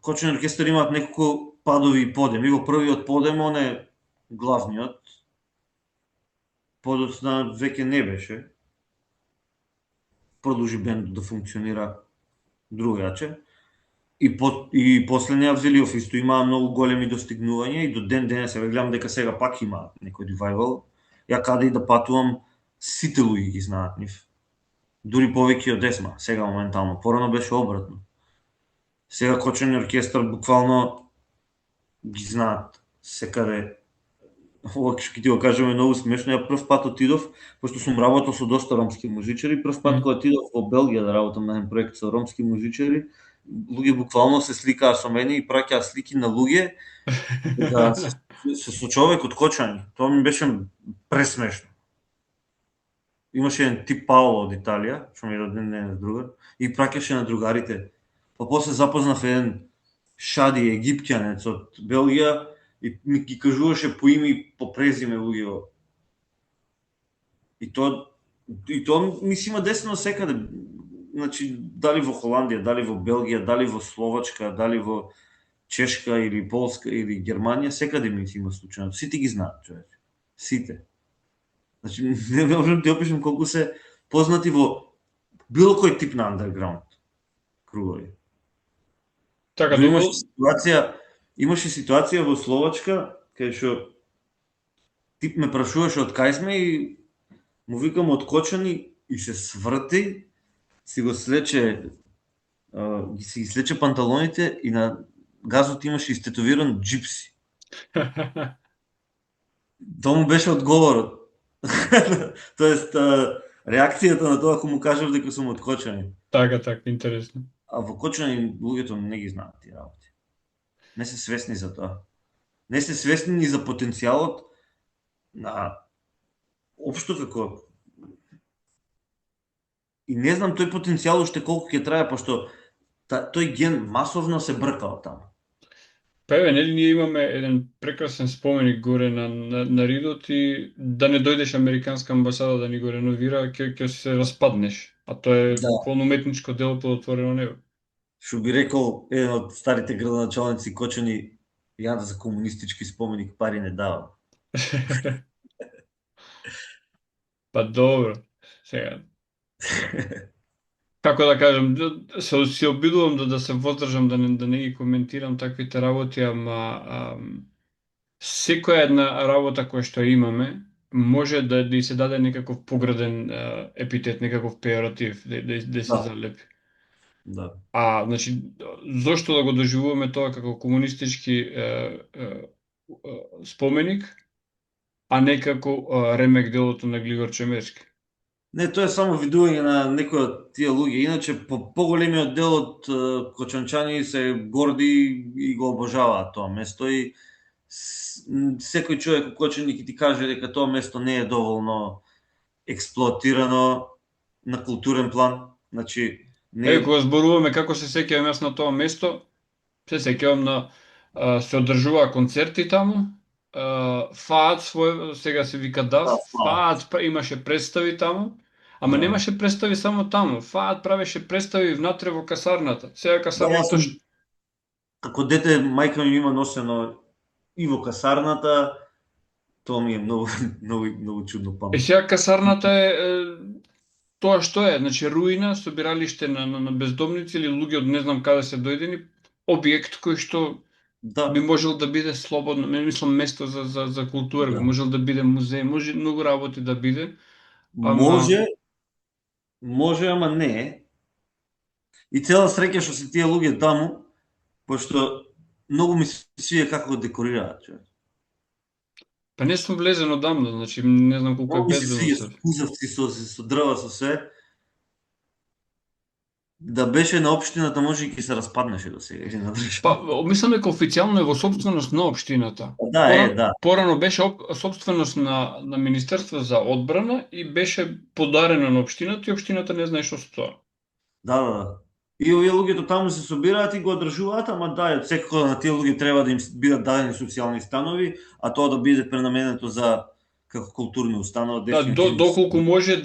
Кочани оркестар имаат неколку падови и подеми, во првиот подем он е главниот, подоцна веќе не беше, продолжи бендот да функционира другаче, и после Неат Велиов исто имаа многу големи достигнувања и до ден денес, еве гледам дека сега пак има некој ревайвал. Ја каде и да патувам, сите луѓе ги знаат нив. Дури повеќе од ЕСМА, сега моментално. Порано беше обратно. Сега Кочани оркестар буквално ги знаат секаде. Ова ќе ти го кажеме многу смешно. Ја прв пат отидов, пошто сум работел со доста ромски музичари, прв пат кога отидов во Белгија да работам на еден проект со ромски музичари, луѓе буквално се сликаа со мене и праќаа слики на луѓе дека со човек од Кочани. Тоа ми беше пресмешно. Имаше еден тип Паоло од Италија, што ми е роден еден другар, и праќаше на другарите. Па после запознав еден Шади египтјанец од Белгија и ми ги кажуваше по име и по презиме луѓе. И тоа ми си има десено секаде. Значи, дали во Холандија, дали во Белгија, дали во Словачка, дали во Чешка или Полска или Германија, секаде ми си има случајно. Сите ги знаат, човек. Сите. Значи, не можам да ти опишам колку се познати во било кој тип на андерграунд кругови. Така, имаше ситуација во Словачка, кај што тип ме прашуваше од кај сме и му викам од Кочани и се сврти, си ги слече панталоните и на газот имаше истетовиран джипси. Тоа му беше одговорот. Тоест, реакцијата на тоа кога му кажав дека сум од Кочани. Така, интересно. А во Кочани луѓето не ги знаат тие работи. Не се свесни за тоа. Не се свесни ни за потенцијалот на општо како. И не знам тој потенцијал уште колку ќе трае, пошто тој ген масовно се бркал таму. Па еве, нели ние имаме еден прекрасен споменик горе на Ридот и да не дојдеш американска амбасада да ни го реновира, ќе се распаднеш. А тоа е буквално уметничко дело под отворено небо. Што би рекол еден од старите градоначалници Кочани, јада за комунистички споменик пари не дава. Па добро, сега. Како да кажам, се обидувам да се воздржам да не ги коментирам таквите работи, ама секоја една работа која што имаме може да и се даде некаков пограден епитет, некаков пејоратив, да се залепи. Да. Значи, зошто да го доживуваме тоа како комунистички споменик, а не како ремек делото на Глигор Чемерски? Не, тоа е само видување на некои од тие луѓе. Иначе, поголемиот дел од кочанчани се горди и го обожаваат тоа место и секој човек во Кочани ќе ти каже дека тоа место не е доволно експлоатирано на културен план. Значи, кога зборуваме како се сеќавам јас на тоа место, се сеќавам на се одржуваа концерти таму, фаат сега се вика ДАФ, Да, фала. имаше представи таму, ама Да. немаше представи само таму, фаат правеше представи внатре во касарната. Сега Да, јас касарната сум како дете мајка ми има носено и во касарната, тоа ми е многу многу чудно памет. сега касарната тоа што е, значи руина, собиралиште на бездомници или луѓе од не знам каде се дојдени, објект кој што би Да, можел да биде слободно, мислам место за култура, би да. можел да биде музеј, може многу работи да биде, ама Може, може, ама не е. И цела среќа што се тие луѓе таму, пошто многу ми се свија како го декорираат, човек. па не сум влезен одамна, значи не знам колку е Многу ми се безбедно свија се. со кузавци, со дрва, со све. Да беше на општината, може и ќе се распаднеше до сега или на Па, држава. мислам дека официјално е во собственост на општината. Да, е, да. Порано беше собственост на Министерство за одбрана и беше подарено на општината и општината не знае што со тоа. Да, да, да. И овие луѓето таму се собираат и го одржуваат, ама да, од секако на тие луѓе треба да им бидат дадени социјални станови, а тоа да биде пренаменето за како културни установа, Да, дефинитивно. доколку може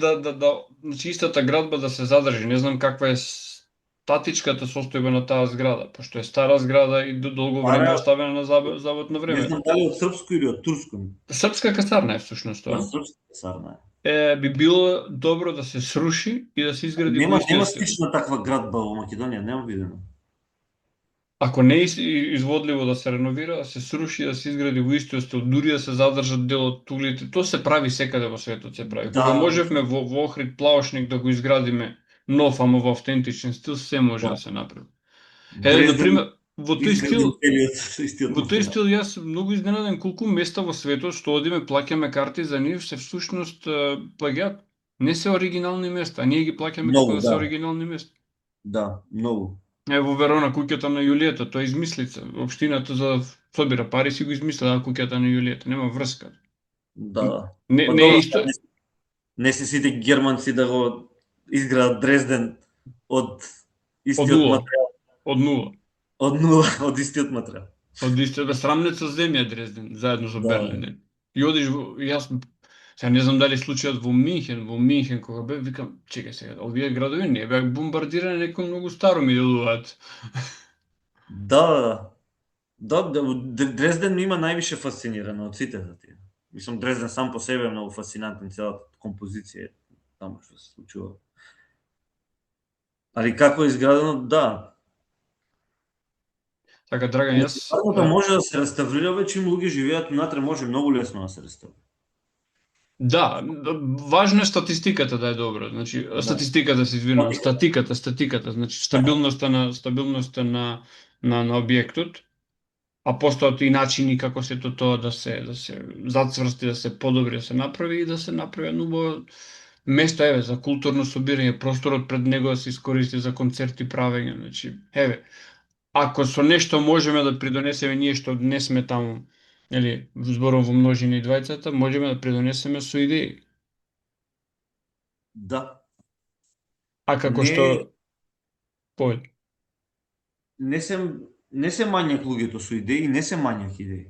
значи истата градба да се задржи. Не знам каква е статичката состојба на таа зграда, пошто е стара зграда и долго време Пара, оставена на завод на не времето. знам дали од српско или од турско. Српска касарна е всушност Да, тоа. српска сарна е. Би било добро да се сруши и да се изгради во Нема истиот стил. слична таква градба во Македонија, нема видено. Ако не е изводливо да се реновира, да се сруши, да се изгради во истиот стил, дури да се задржат дел од туглите, тоа се прави секаде во светот се прави. Кога Да, можевме во Охрид Плаошник да го изградиме нов, ама во автентичен стил, се може да. да се направи. На Дрезден пример, во тој стил, изграден целиот со истиот во тој материјал. стил јас многу изненаден колку места во светот што одиме плаќаме карти за нив се всушност плагиат. Не се оригинални места, а ние ги плаќаме како Многу, да се да. оригинални места. Да, многу. Во Верона куќата на Јулиета, тоа е измислица. Општината за собира пари си го измислила куќата на Јулиета, нема врска. Да, да. Па Не е добро, исто не се сите германци да го изградат Дрезден од од истиот нула, материјал, од нула. од нула, од истиот материјал. Од истиот срамнеца земја Дрезден, заедно со Да, Берлин. И одиш јас сега не знам дали случајот во Минхен кога бев, викам, чекај сега, овие градови не беа бомбардирани, некој многу старо ми делуваат. да, да. Да, Дрезден ми има највише фасцинирано од сите за тие. Мислам, Дрезден сам по себе е многу фасцинантен, целата композиција таму што се случува. Али како е изградено, да. Така, Драган, јас Муниципалното може да се реставрира, веќе им луѓе живеат внатре, може многу лесно да се реставрира. да, важно е статистиката да е добра. Значи, Да. статистиката се извинувам, статиката, значи стабилноста на објектот, а постојат и начини како сето тоа да се зацврсти, да се подобри, да се направи и да се направи едно убаво место за културно собирање, просторот пред него да се искористи за концерти правење, значи, ако со нешто можеме да придонесеме ние што не сме таму, нели, зборам во множина и двајцата, можеме да придонесеме со идеи. Да. А како што Не, повеќе. не се не се мањак луѓето со идеи, не се мањак идеи.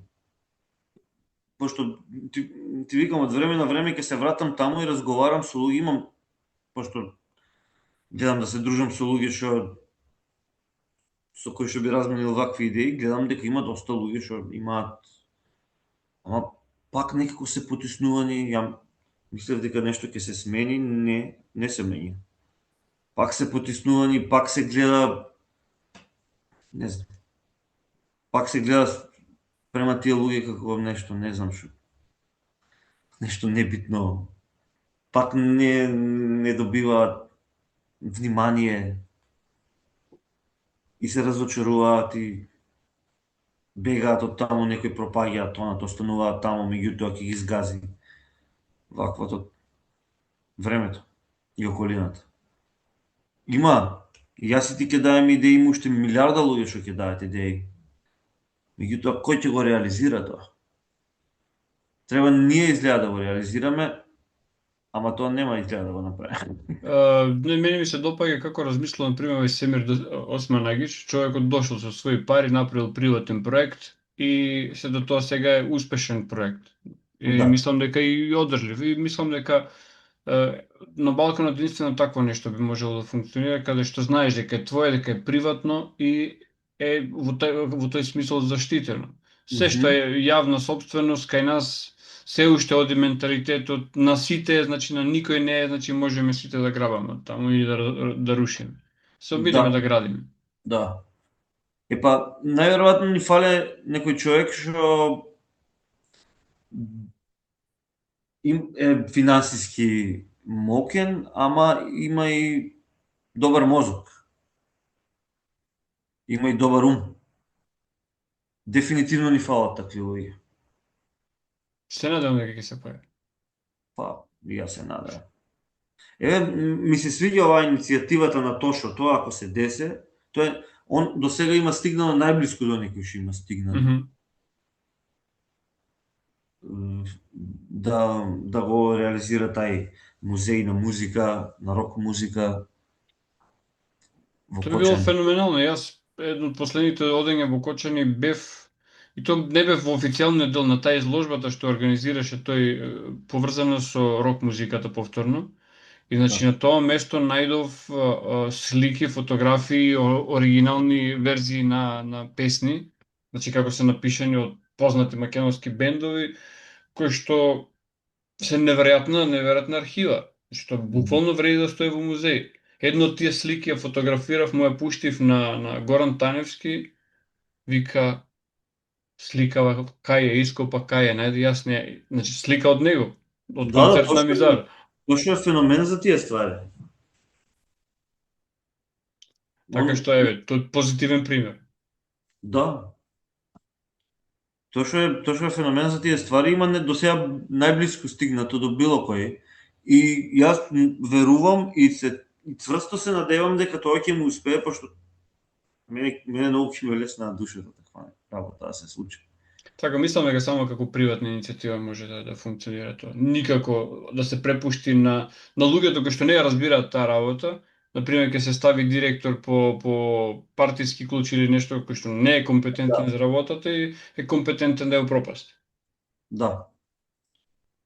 Пошто ти викам од време на време ќе се вратам таму и разговарам со луѓе, имам пошто гледам да се дружам со луѓе со кои што би разменил вакви идеи, гледам дека има доста луѓе што имаат, ама пак некако се потиснувани, ја мислев дека нешто ќе се смени, не се менја. Пак се потиснувани, пак се гледа, не знам, пак се гледа према тие луѓе како нешто, не знам што, нешто небитно, пак не добиваат внимание и се разочаруваат и бегаат од таму, некои пропаѓаат тонато, остануваат таму, меѓутоа ќе ги згази ваквото времето и околината. Има, и јас и ти ќе даjem идеи, има уште милиарда луѓе што ќе даат идеи. Меѓутоа, кој ќе го реализира тоа? Треба ние изгледа да го реализираме, Ама тоа нема изгледа да го направи. Мене ми се допаѓа како размислува, на пример, Семир Османагич, човекот дошол со своји пари, направил приватен проект и се до тоа сега е успешен проект. И Да, мислам дека и одржлив. И мислам дека на Балканот единствено такво нешто би можело да функционира, каде што знаеш дека е твое, дека е приватно и е во тој смисол заштитено. Се што мгм. е јавна собственост кај нас се уште оди менталитетот на сите, значи на никој не е, значи можеме сите да грабаме од таму и да рушиме. Се обидеме Да, да градиме. да. Епа, најверојатно ни фале некој човек што е финансиски мокен, ама има и добар мозок, има и добар ум. Дефинитивно ни фалат такви луѓе. Се надевам дека ќе се појави. Па, и јас се надевам. Еве, ми се свиѓа оваа иницијативата на Тошо, тоа ако се десе, тоа е, он до сега има стигнало најблиску до некој што има стигнал. Мгм. Да го реализира тај музеј на музика, на рок музика во Тоа би било Кочани. феноменално. Јас едно од последните одења во Кочани бев и то не бев во официјалниот дел на таа изложбата што организираше тој поврзана со рок музиката повторно. И Да. значи на тоа место најдов слики, фотографии, оригинални верзии на песни, значи како се напишани од познати македонски бендови, кои што се неверојатна архива, што буквално вреди да стои во музеј. Едно од тие слики ја фотографирав, му ја пуштив на Горан Таневски, вика сликава кај е ископа, кај е, најде јас не, значи слика од него, од Да, концерт на Мизар. Тошо е феномен за тие ствари. Така Он, што еве, тој е позитивен пример. да, Тошо е феномен за тие ствари, има до сега најблиску стигнато до било кој. И јас верувам и цврсто се надевам дека тоа ќе му успее, пошто мене многу ќе ме лесна на душата таква работа да се случи. Така, мислам дека само како приватна иницијатива може да функционира тоа. Никако да се препушти на луѓето кои што не ја разбираат таа работа. Например, ќе се стави директор по партиски клуч или нешто кој што не е компетентен Да. за работата и е компетентен да ја упропасти. Да.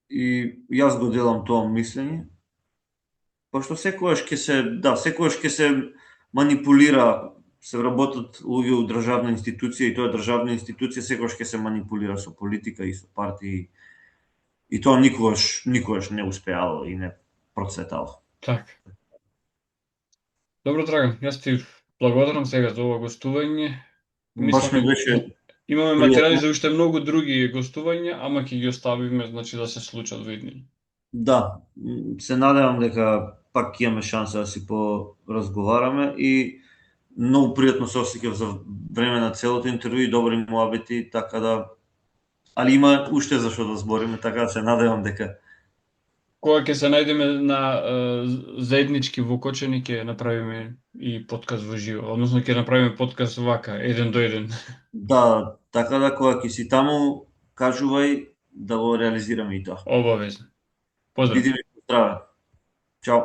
И јас го делам тоа мислење, пошто секогаш ќе се манипулира, се вработат луѓе у државна институција и тоа државна институција секогаш ќе се манипулира со политика и со партии и тоа никогаш не успеало и не процветало. Така. Добро, Драган, јас ти благодарам сега за ова гостување. Баш Мислам ми дека беше имаме материјали пријатно. за уште многу други гостувања, ама ќе ги оставиме, значи да се случат во иднини. Да, се надевам дека пак имаме шанса да си поразговараме и многу пријатно се осеќав за време на целото интервју и добри муабети, така да али има уште за што да збориме, така да се надевам дека Кога ќе се најдеме на заеднички во Кочани, ќе направиме и подкаст во живо, односно ќе направиме подкаст вака, еден до еден. да, така да кога ќе си таму, кажувај да го реализираме и тоа. Обавезно. Поздрав. Биди ми здраве. Чао.